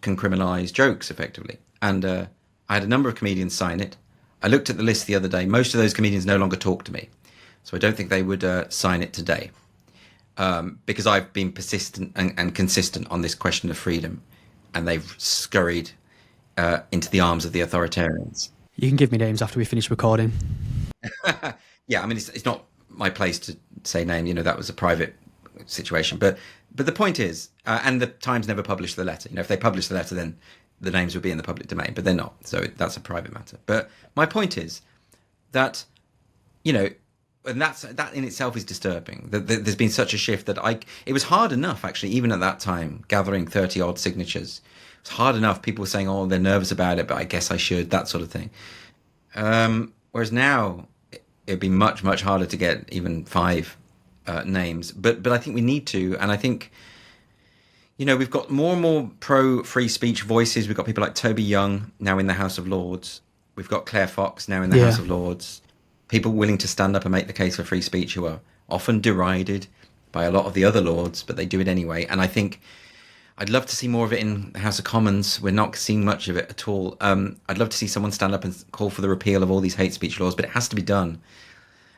Speaker 2: can criminalise jokes effectively. And I had a number of comedians sign it. I looked at the list the other day. Most of those comedians no longer talk to me. So I don't think they would sign it today, because I've been persistent and consistent on this question of freedom, and they've scurried into the arms of the authoritarians.
Speaker 1: You can give me names after we finish recording.
Speaker 2: Yeah, I mean, it's not my place to say name. You know, that was a private situation. But the point is, and the Times never published the letter. You know, if they published the letter, then the names would be in the public domain. But they're not. So that's a private matter. But my point is that, you know, and that in itself is disturbing. That there's been such a shift that it was hard enough, actually, even at that time, gathering 30 odd signatures. It's hard enough. People were saying, "Oh, they're nervous about it, but I guess I should," that sort of thing. Whereas now, it'd be much, much harder to get even 5 names. But I think we need to, and I think, you know, we've got more and more pro free speech voices. We've got people like Toby Young now in the House of Lords. We've got Claire Fox now in the House of Lords. People willing to stand up and make the case for free speech, who are often derided by a lot of the other lords, but they do it anyway. And I think I'd love to see more of it in the House of Commons. We're not seeing much of it at all. I'd love to see someone stand up and call for the repeal of all these hate speech laws, but it has to be done.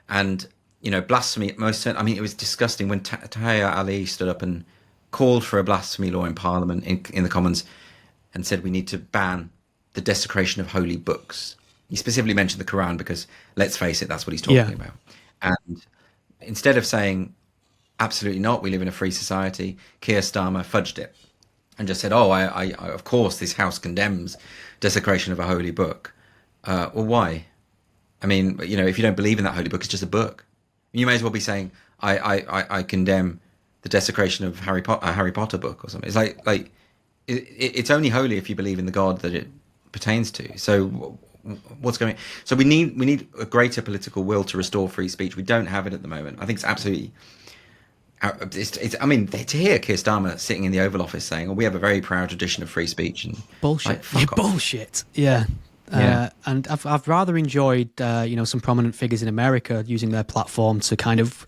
Speaker 2: And, you know, blasphemy, I mean, it was disgusting when Tahir Ali stood up and called for a blasphemy law in Parliament, in the Commons, and said we need to ban the desecration of holy books. He specifically mentioned the Qu'ran because, let's face it, that's what he's talking about. And instead of saying, absolutely not, we live in a free society, Keir Starmer fudged it and just said, oh, I of course, this House condemns desecration of a holy book. Well, why? I mean, you know, if you don't believe in that holy book, it's just a book. You may as well be saying, I condemn the desecration of a Harry Potter book or something. It's like it's only holy if you believe in the God that it pertains to. So what's going on? So we need a greater political will to restore free speech. We don't have it at the moment. I think it's absolutely... I mean, to hear Keir Starmer sitting in the Oval Office saying, "Oh, we have a very proud tradition of free speech," and
Speaker 1: bullshit,
Speaker 2: like,
Speaker 1: bullshit, yeah. And I've rather enjoyed, you know, some prominent figures in America using their platform to kind of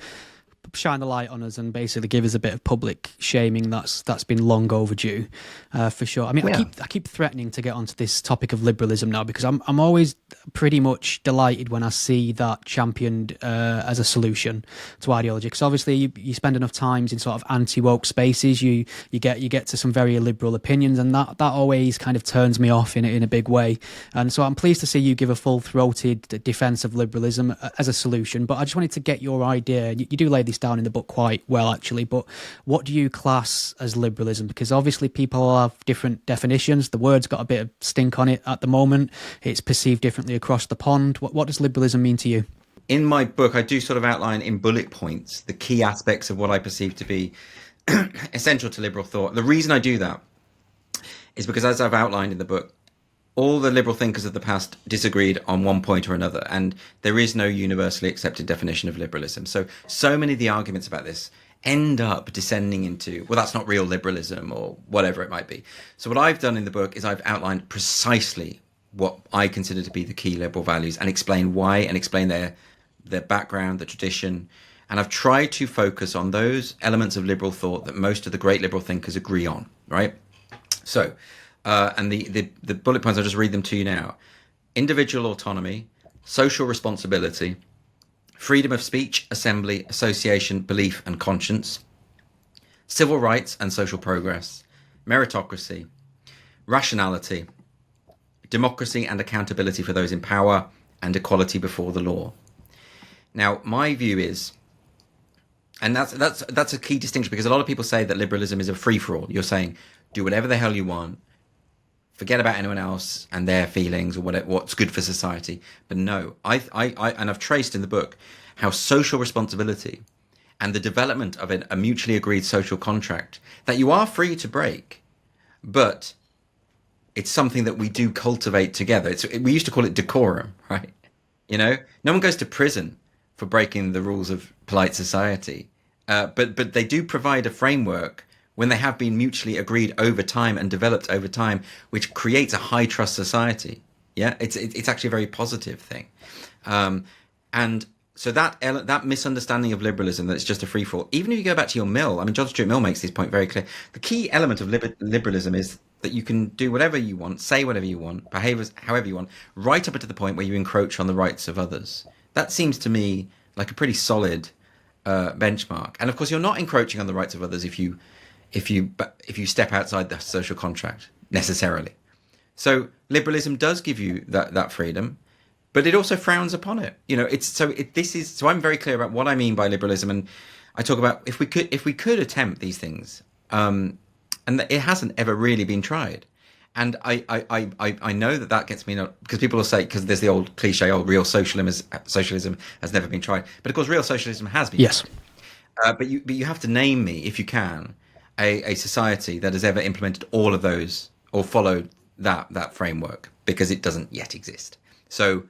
Speaker 1: shine the light on us and basically give us a bit of public shaming that's been long overdue, for sure. I mean, I keep threatening to get onto this topic of liberalism now because I'm always pretty much delighted when I see that championed as a solution to ideology. Because obviously you spend enough times in sort of anti-woke spaces, you get to some very liberal opinions, and that always kind of turns me off in a big way. And so I'm pleased to see you give a full-throated defence of liberalism as a solution. But I just wanted to get your idea. You do lay this down in the book quite well, actually, but what do you class as liberalism? Because obviously people have different definitions. The word's got a bit of stink on it at the moment. It's perceived differently across the pond. What does liberalism mean to you?
Speaker 2: In my book, I do sort of outline in bullet points the key aspects of what I perceive to be essential to liberal thought. The reason I do that is because, as I've outlined in the book, all the liberal thinkers of the past disagreed on one point or another, and there is no universally accepted definition of liberalism. So many of the arguments about this end up descending into, well, that's not real liberalism or whatever it might be. So what I've done in the book is I've outlined precisely what I consider to be the key liberal values and explain why, and explain their background, the tradition. And I've tried to focus on those elements of liberal thought that most of the great liberal thinkers agree on, right? So, and the bullet points, I'll just read them to you now. Individual autonomy, social responsibility, freedom of speech, assembly, association, belief and conscience, civil rights and social progress, meritocracy, rationality, democracy and accountability for those in power, and equality before the law. Now, my view is, and that's a key distinction, because a lot of people say that liberalism is a free-for-all. You're saying, do whatever the hell you want, forget about anyone else and their feelings or what's good for society. But no, I've traced in the book how social responsibility and the development of a mutually agreed social contract that you are free to break, but it's something that we do cultivate together. We used to call it decorum, right? You know, no one goes to prison for breaking the rules of polite society, but they do provide a framework when they have been mutually agreed over time and developed over time, which creates a high trust society. Yeah, it's actually a very positive thing. And so that misunderstanding of liberalism, that it's just a free for all, even if you go back to your Mill, I mean, John Stuart Mill makes this point very clear. The key element of liberalism is that you can do whatever you want, say whatever you want, behave however you want, right up to the point where you encroach on the rights of others. That seems to me like a pretty solid benchmark. And of course, you're not encroaching on the rights of others if you step outside the social contract necessarily. So liberalism does give you that freedom, but it also frowns upon it. So I'm very clear about what I mean by liberalism, and I talk about if we could attempt these things, and it hasn't ever really been tried. And I know that gets me, because people will say, because there's the old cliche, real socialism has never been tried. But of course, real socialism has been.
Speaker 1: Yes.
Speaker 2: Tried. But you have to name me, if you can, a society that has ever implemented all of those or followed that framework, because it doesn't yet exist. So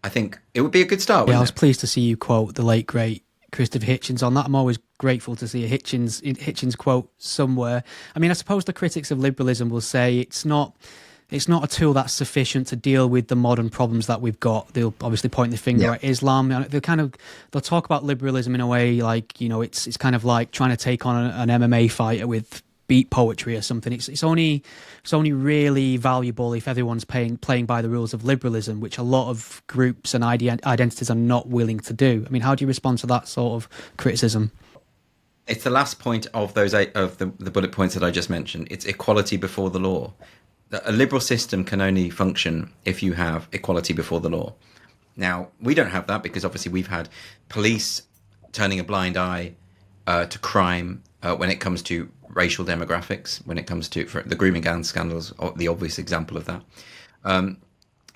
Speaker 2: I think it would be a good start.
Speaker 1: Yeah, I was pleased to see you quote the late great Christopher Hitchens on that. I'm always grateful to see a Hitchens quote somewhere. I mean, I suppose the critics of liberalism will say it's not a tool that's sufficient to deal with the modern problems that we've got. They'll obviously point the finger at Islam. They'll talk about liberalism in a way like, it's kind of like trying to take on an MMA fighter with beat poetry or something. It's only really valuable if everyone's playing by the rules of liberalism, which a lot of groups and identities are not willing to do. I mean, how do you respond to that sort of criticism?
Speaker 2: It's the last point of those of the bullet points that I just mentioned. It's equality before the law. A liberal system can only function if you have equality before the law. Now, we don't have that, because obviously we've had police turning a blind eye to crime when it comes to racial demographics, when it comes to the grooming scandals, the obvious example of that.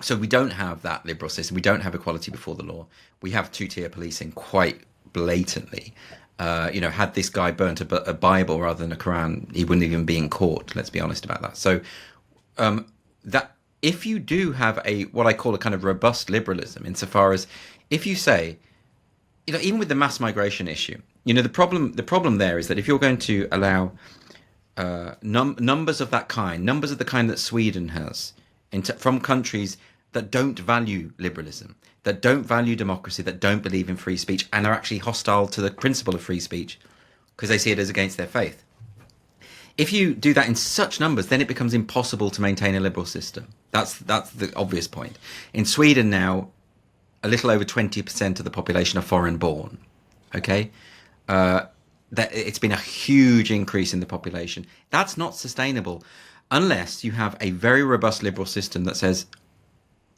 Speaker 2: So we don't have that liberal system. We don't have equality before the law. We have two-tier policing quite blatantly. Had this guy burnt a Bible rather than a Qu'ran, he wouldn't even be in court. Let's be honest about that. So that if you do have what I call a kind of robust liberalism, insofar as if you say, even with the mass migration issue, the problem there is that if you're going to allow numbers of the kind that Sweden has from countries that don't value liberalism, that don't value democracy, that don't believe in free speech, and are actually hostile to the principle of free speech because they see it as against their faith. If you do that in such numbers, then it becomes impossible to maintain a liberal system. That's the obvious point. In Sweden now, a little over 20% of the population are foreign born. Okay? It's been a huge increase in the population. That's not sustainable unless you have a very robust liberal system that says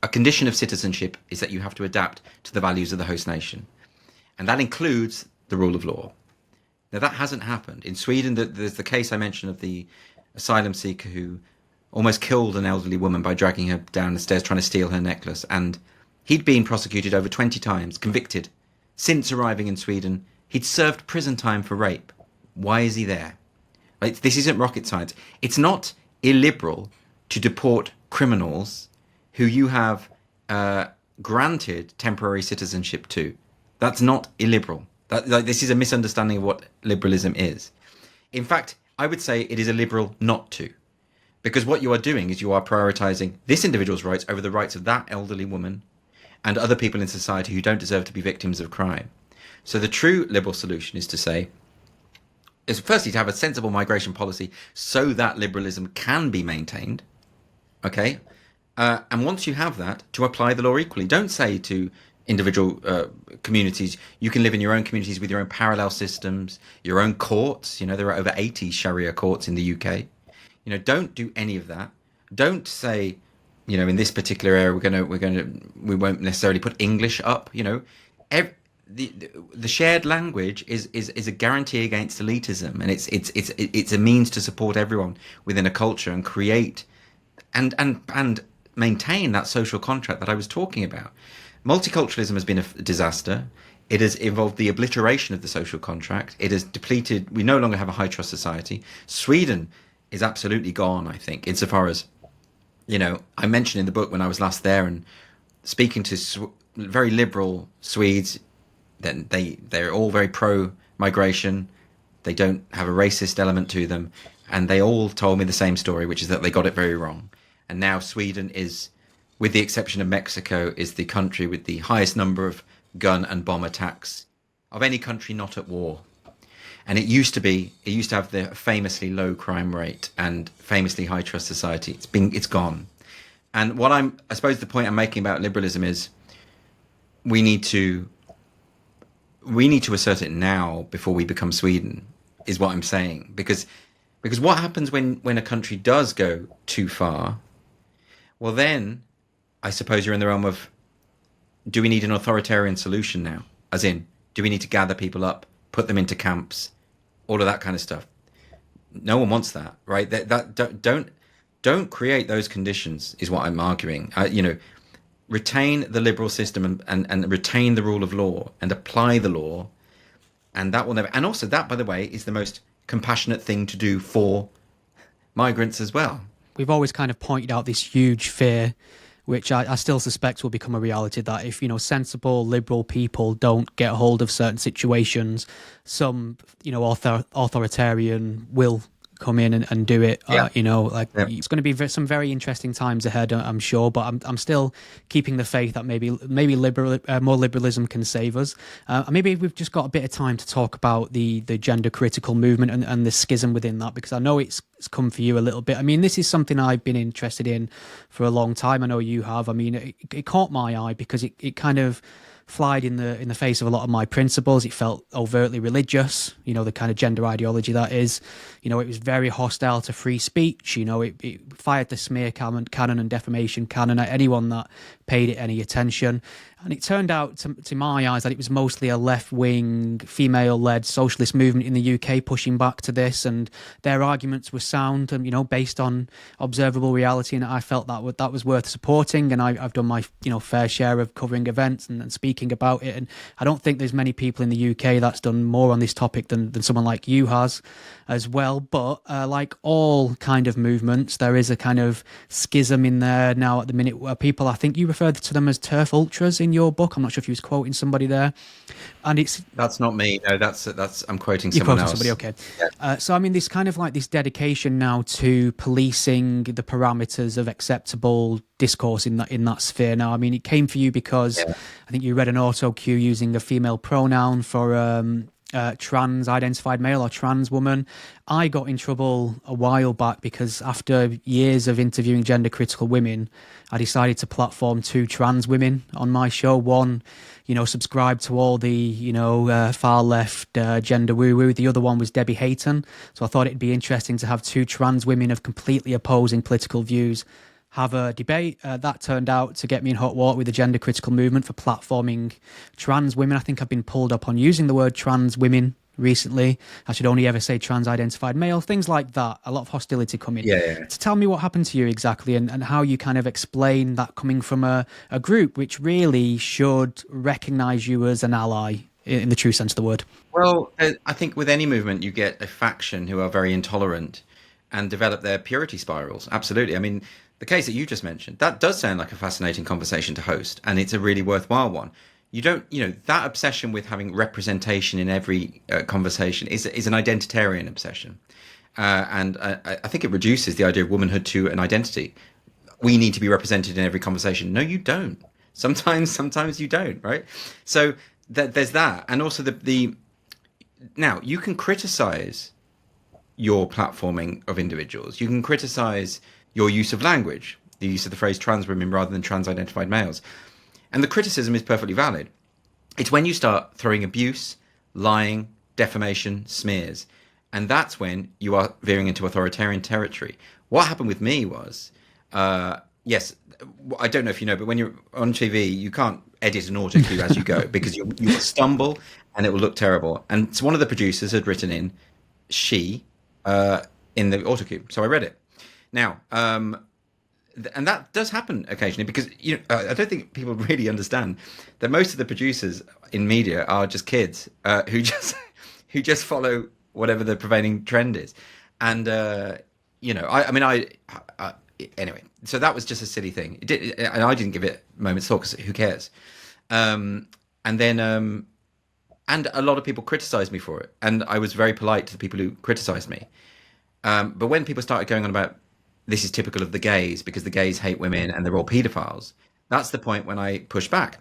Speaker 2: a condition of citizenship is that you have to adapt to the values of the host nation. And that includes the rule of law. Now, that hasn't happened. In Sweden, there's the case I mentioned of the asylum seeker who almost killed an elderly woman by dragging her down the stairs trying to steal her necklace. And he'd been prosecuted over 20 times, convicted. Since arriving in Sweden, he'd served prison time for rape. Why is he there? Right? This isn't rocket science. It's not illiberal to deport criminals who you have granted temporary citizenship to. That's not illiberal. This is a misunderstanding of what liberalism is. In fact, I would say it is illiberal not to. Because what you are doing is you are prioritizing this individual's rights over the rights of that elderly woman and other people in society who don't deserve to be victims of crime. So the true liberal solution is to say, is firstly to have a sensible migration policy so that liberalism can be maintained. Okay? And once you have that, to apply the law equally. Don't say to individual communities, you can live in your own communities with your own parallel systems, your own courts. There are over 80 Sharia courts in the UK. Don't do any of that. Don't say, in this particular area we won't necessarily put English up. The shared language is a guarantee against elitism, and it's a means to support everyone within a culture and create and maintain that social contract that I was talking about. Multiculturalism has been a disaster. It has involved the obliteration of the social contract. It has depleted. We no longer have a high trust society. Sweden is absolutely gone, I think, insofar as, I mentioned in the book when I was last there and speaking to very liberal Swedes, that they're all very pro-migration. They don't have a racist element to them. And they all told me the same story, which is that they got it very wrong. And now Sweden is, with the exception of Mexico, is the country with the highest number of gun and bomb attacks of any country not at war. And it used to have the famously low crime rate and famously high trust society. It's gone. And I suppose the point I'm making about liberalism is we need to assert it now before we become Sweden, is what I'm saying. Because what happens when a country does go too far? Well, then I suppose you're in the realm of, do we need an authoritarian solution now? As in, do we need to gather people up, put them into camps, all of that kind of stuff? No one wants that, right? Don't create those conditions, is what I'm arguing. Retain the liberal system and retain the rule of law and apply the law, and that will never. And also, that, by the way, is the most compassionate thing to do for migrants as well.
Speaker 1: We've always kind of pointed out this huge fear, which I still suspect will become a reality, that if, sensible liberal people don't get hold of certain situations, some, authoritarian will come in and do it.
Speaker 2: Yeah.
Speaker 1: It's going to be some very interesting times ahead, I'm sure, but I'm still keeping the faith that maybe more liberalism can save us. Maybe we've just got a bit of time to talk about the gender critical movement and the schism within that, because I know it's come for you a little bit. I mean, this is something I've been interested in for a long time. I know you have. I mean, it caught my eye because it kind of flied in the face of a lot of my principles. It felt overtly religious, the kind of gender ideology that is. It was very hostile to free speech. It fired the smear cannon and defamation cannon at anyone that paid it any attention. And it turned out, to my eyes, that it was mostly a left-wing, female-led socialist movement in the UK pushing back to this, and their arguments were sound and, based on observable reality, and I felt that was worth supporting, and I've done my, fair share of covering events and speaking about it, and I don't think there's many people in the UK that's done more on this topic than someone like you has as well. But like all kind of movements, there is a kind of schism in there now at the minute where people, I think you referred to them as turf ultras in your book. I'm not sure if you was quoting somebody there, and
Speaker 2: that's not me. No, that's I'm quoting
Speaker 1: You're
Speaker 2: someone
Speaker 1: quoting
Speaker 2: else.
Speaker 1: Somebody, okay.
Speaker 2: Yeah.
Speaker 1: So I mean, this kind of like this dedication now to policing the parameters of acceptable discourse in that sphere. Now, I mean, it came for you because I think you read an auto cue using a female pronoun for trans identified male or trans woman. I got in trouble a while back because after years of interviewing gender critical women, I decided to platform 2 trans women on my show. One, subscribed to all the, far left gender woo-woo. The other one was Debbie Hayton. So I thought it'd be interesting to have 2 trans women of completely opposing political views have a debate. That turned out to get me in hot water with the gender critical movement for platforming trans women. I think I've been pulled up on using the word trans women recently. I should only ever say trans identified male, things like that. A lot of hostility coming.
Speaker 2: Yeah.
Speaker 1: To tell me what happened to you exactly and how you kind of explain that coming from a group which really should recognize you as an ally in the true sense of the word.
Speaker 2: Well, I think with any movement, you get a faction who are very intolerant and develop their purity spirals. Absolutely. I mean, the case that you just mentioned, that does sound like a fascinating conversation to host, and it's a really worthwhile one. You don't, that obsession with having representation in every conversation is an identitarian obsession. And I think it reduces the idea of womanhood to an identity. We need to be represented in every conversation. No, you don't. Sometimes you don't, right? So there's that. And also now you can criticize your platforming of individuals. You can criticize your use of language, the use of the phrase trans women rather than trans identified males. And the criticism is perfectly valid. It's when you start throwing abuse, lying, defamation, smears. And that's when you are veering into authoritarian territory. What happened with me was, yes, I don't know if you know, but when you're on TV, you can't edit an auto cue as you go because you will stumble and it will look terrible. And so one of the producers had written in she in the auto cue. So I read it. Now, and that does happen occasionally because I don't think people really understand that most of the producers in media are just kids who just follow whatever the prevailing trend is, and anyway. So that was just a silly thing. And I didn't give it a moment's thought because who cares? And a lot of people criticised me for it, and I was very polite to the people who criticised me. But when people started going on about this is typical of the gays because the gays hate women and they're all paedophiles, that's the point when I pushed back.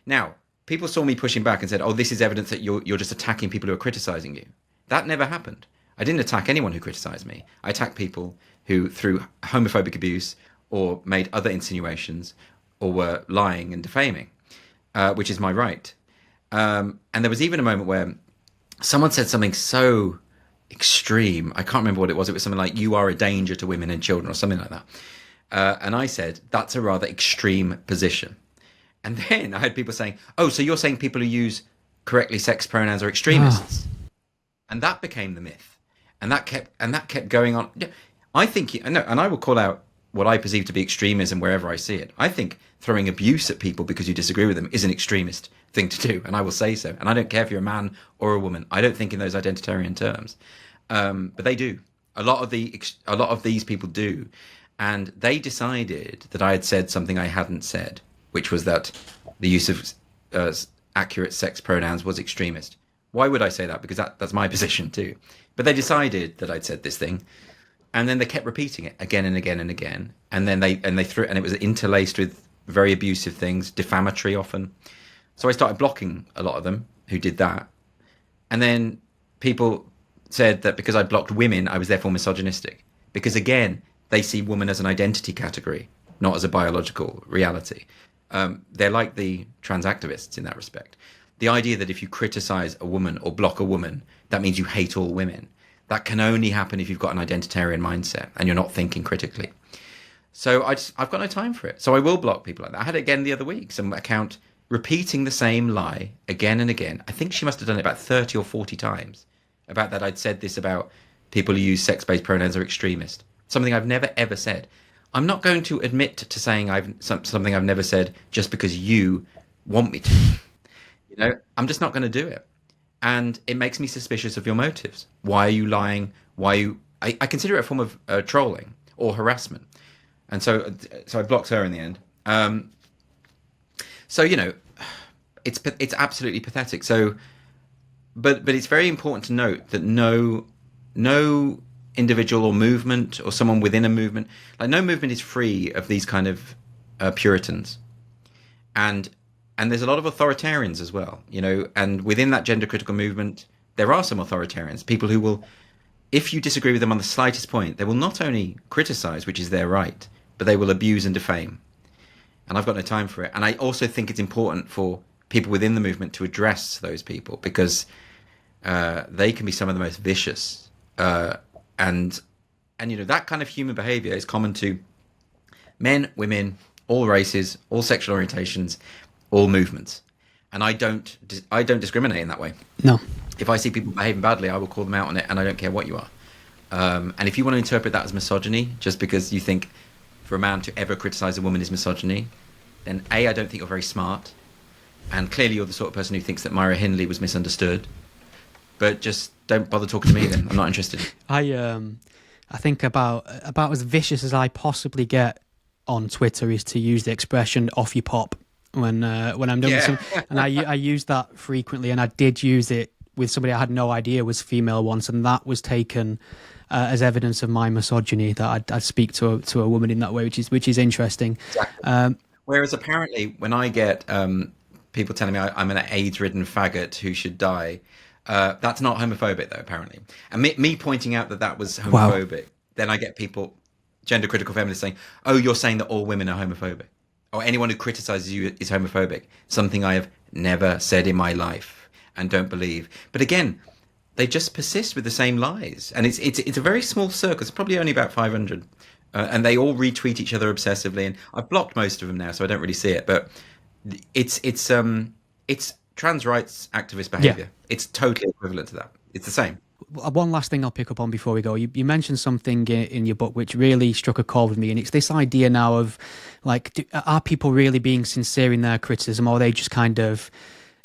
Speaker 2: Now, people saw me pushing back and said, oh, this is evidence that you're just attacking people who are criticising you. That never happened. I didn't attack anyone who criticized me. I attacked people who, through homophobic abuse or made other insinuations or were lying and defaming, which is my right. And there was even a moment where someone said something so extreme. I can't remember what it was. It was something like, "You are a danger to women and children," or something like that. And I said, "That's a rather extreme position." And then I had people saying, "Oh, so you're saying people who use correctly sex pronouns are extremists?" And that became the myth. And that kept going on. I think, and I will call out what I perceive to be extremism wherever I see it. I think throwing abuse at people because you disagree with them is an extremist thing to do, and I will say so. And I don't care if you're a man or a woman. I don't think in those identitarian terms, but they do. A lot of these people do, and they decided that I had said something I hadn't said, which was that the use of accurate sex pronouns was extremist. Why would I say that? Because that's my position too. But they decided that I'd said this thing, and then they kept repeating it again and again and again, and then they threw, and it was interlaced with very abusive things, defamatory often. So I started blocking a lot of them who did that, and then people said that because I blocked women, I was therefore misogynistic. Because again, they see woman as an identity category, not as a biological reality. They're like the trans activists in that respect. The idea that if you criticize a woman or block a woman, that means you hate all women. That can only happen if you've got an identitarian mindset and you're not thinking critically. So I've got no time for it. So I will block people like that. I had it again the other week, some account repeating the same lie again and again. I think she must have done it about 30 or 40 times, about that I'd said this about people who use sex-based pronouns are extremist. Something I've never, ever said. I'm not going to admit to saying something I've never said just because you want me to. You know, I'm just not going to do it. And it makes me suspicious of your motives. Why are you lying? Why are you... I consider it a form of trolling or harassment. And so I blocked her in the end. So, you know, it's absolutely pathetic. So, but it's very important to note that no individual or movement or someone within a movement, like no movement is free of these kind of Puritans. And there's a lot of authoritarians as well, you know, and within that gender critical movement, there are some authoritarians, people who will, if you disagree with them on the slightest point, they will not only criticize, which is their right, but they will abuse and defame. And I've got no time for it. And I also think it's important for people within the movement to address those people, because they can be some of the most vicious. And you know, that kind of human behavior is common to men, women, all races, all sexual orientations, all movements. And I don't discriminate in that way.
Speaker 1: No.
Speaker 2: If I see people behaving badly, I will call them out on it, and I don't care what you are. And if you want to interpret that as misogyny, just because you think for a man to ever criticize a woman is misogyny, then A, I don't think you're very smart. And clearly you're the sort of person who thinks that Myra Hindley was misunderstood. But just don't bother talking to me then. I'm not interested.
Speaker 1: I think about as vicious as I possibly get on Twitter is to use the expression "off your pop" when I'm doing something, and I use that frequently, and I did use it with somebody I had no idea was female once, and that was taken as evidence of my misogyny, that I'd speak to a woman in that way, which is interesting.
Speaker 2: Exactly. Whereas apparently when I get people telling me I'm an AIDS-ridden faggot who should die, that's not homophobic though, apparently. And me pointing out that was homophobic, then I get people, gender critical feminists, saying, "Oh, you're saying that all women are homophobic, or anyone who criticizes you is homophobic," something I have never said in my life and don't believe. But again, they just persist with the same lies, and it's a very small circle. It's probably only about 500, and they all retweet each other obsessively. And I've blocked most of them now, so I don't really see it. But it's trans rights activist behavior. Yeah. It's totally equivalent to that. It's the same.
Speaker 1: One last thing I'll pick up on before we go. You mentioned something in your book which really struck a chord with me, and it's this idea now of, like, are people really being sincere in their criticism, or are they just kind of,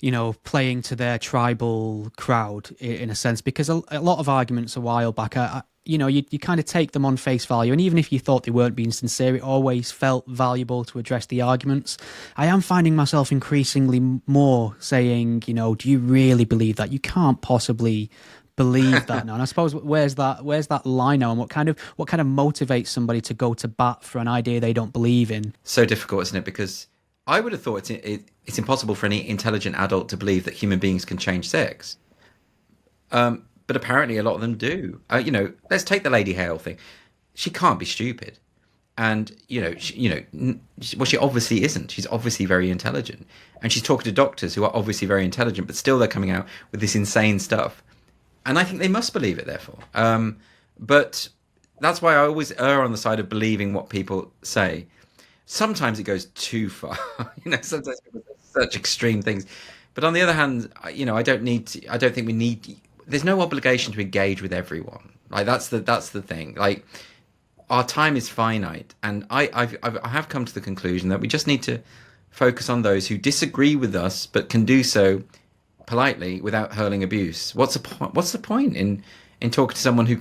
Speaker 1: you know, playing to their tribal crowd in a sense? Because a lot of arguments a while back, you know, you kind of take them on face value, and even if you thought they weren't being sincere, it always felt valuable to address the arguments. I am finding myself increasingly more saying, you know, do you really believe that? You can't possibly believe that now. And I suppose where's that line now, and what kind of motivates somebody to go to bat for an idea they don't believe in?
Speaker 2: So difficult, isn't it? Because I would have thought it's impossible for any intelligent adult to believe that human beings can change sex. but apparently a lot of them do. You know, let's take the Lady Hale thing. She can't be stupid. And well, she obviously isn't. She's obviously very intelligent, and she's talking to doctors who are obviously very intelligent, but still they're coming out with this insane stuff. And I think they must believe it, therefore. But that's why I always err on the side of believing what people say. Sometimes it goes too far. Sometimes people say such extreme things. But on the other hand, I don't think we need. There's no obligation to engage with everyone. Like that's the thing. Like, our time is finite, and I have come to the conclusion that we just need to focus on those who disagree with us, but can do so politely without hurling abuse. What's the point in talking to someone who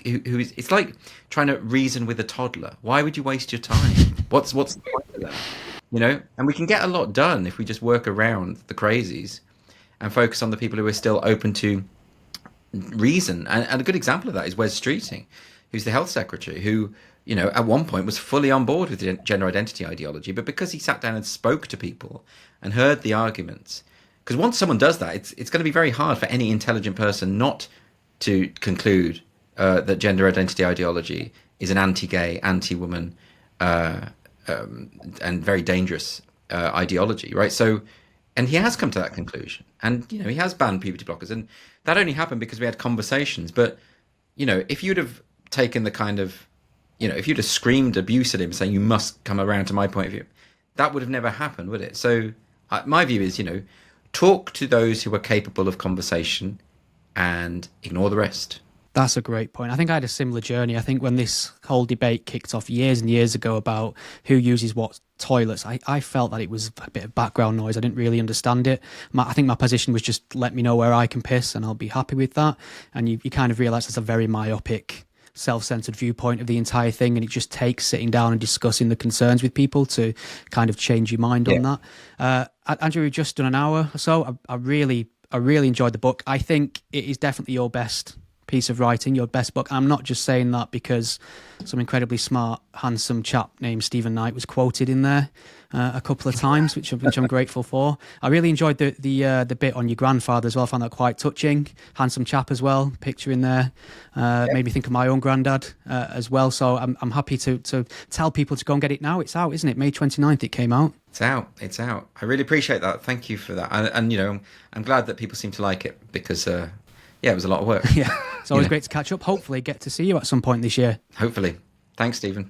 Speaker 2: is? It's like trying to reason with a toddler. Why would you waste your time? What's the point of that? And we can get a lot done if we just work around the crazies and focus on the people who are still open to reason. And a good example of that is Wes Streeting, who's the health secretary, who, at one point was fully on board with the gender identity ideology, but because he sat down and spoke to people and heard the arguments, because once someone does that, it's going to be very hard for any intelligent person not to conclude that gender identity ideology is an anti-gay, anti-woman, and very dangerous ideology, right? So, and he has come to that conclusion, and he has banned puberty blockers, and that only happened because we had conversations. But if you'd have taken the kind of, if you'd have screamed abuse at him saying you must come around to my point of view, that would have never happened, would it? So my view is, talk to those who are capable of conversation and ignore the rest.
Speaker 1: That's a great point. I think I had a similar journey. I think when this whole debate kicked off years and years ago about who uses what toilets, I felt that it was a bit of background noise. I didn't really understand it. I think my position was just let me know where I can piss and I'll be happy with that. And you kind of realise that's a very myopic, self-centered viewpoint of the entire thing, and it just takes sitting down and discussing the concerns with people to kind of change your mind on that. Andrew, we've just done an hour or so. I really enjoyed the book. I think it is definitely your best piece of writing, your best book. I'm not just saying that because some incredibly smart, handsome chap named Stephen Knight was quoted in there a couple of times, which I'm grateful for. I really enjoyed the bit on your grandfather as well. I found that quite touching. Handsome chap as well. Picture in there made me think of my own granddad as well. So I'm happy to tell people to go and get it now. It's out, isn't it? May 29th it came out.
Speaker 2: It's out. I really appreciate that. Thank you for that. And I'm glad that people seem to like it because it was a lot of work.
Speaker 1: Yeah, it's always great to catch up. Hopefully get to see you at some point this year.
Speaker 2: Hopefully. Thanks, Stephen.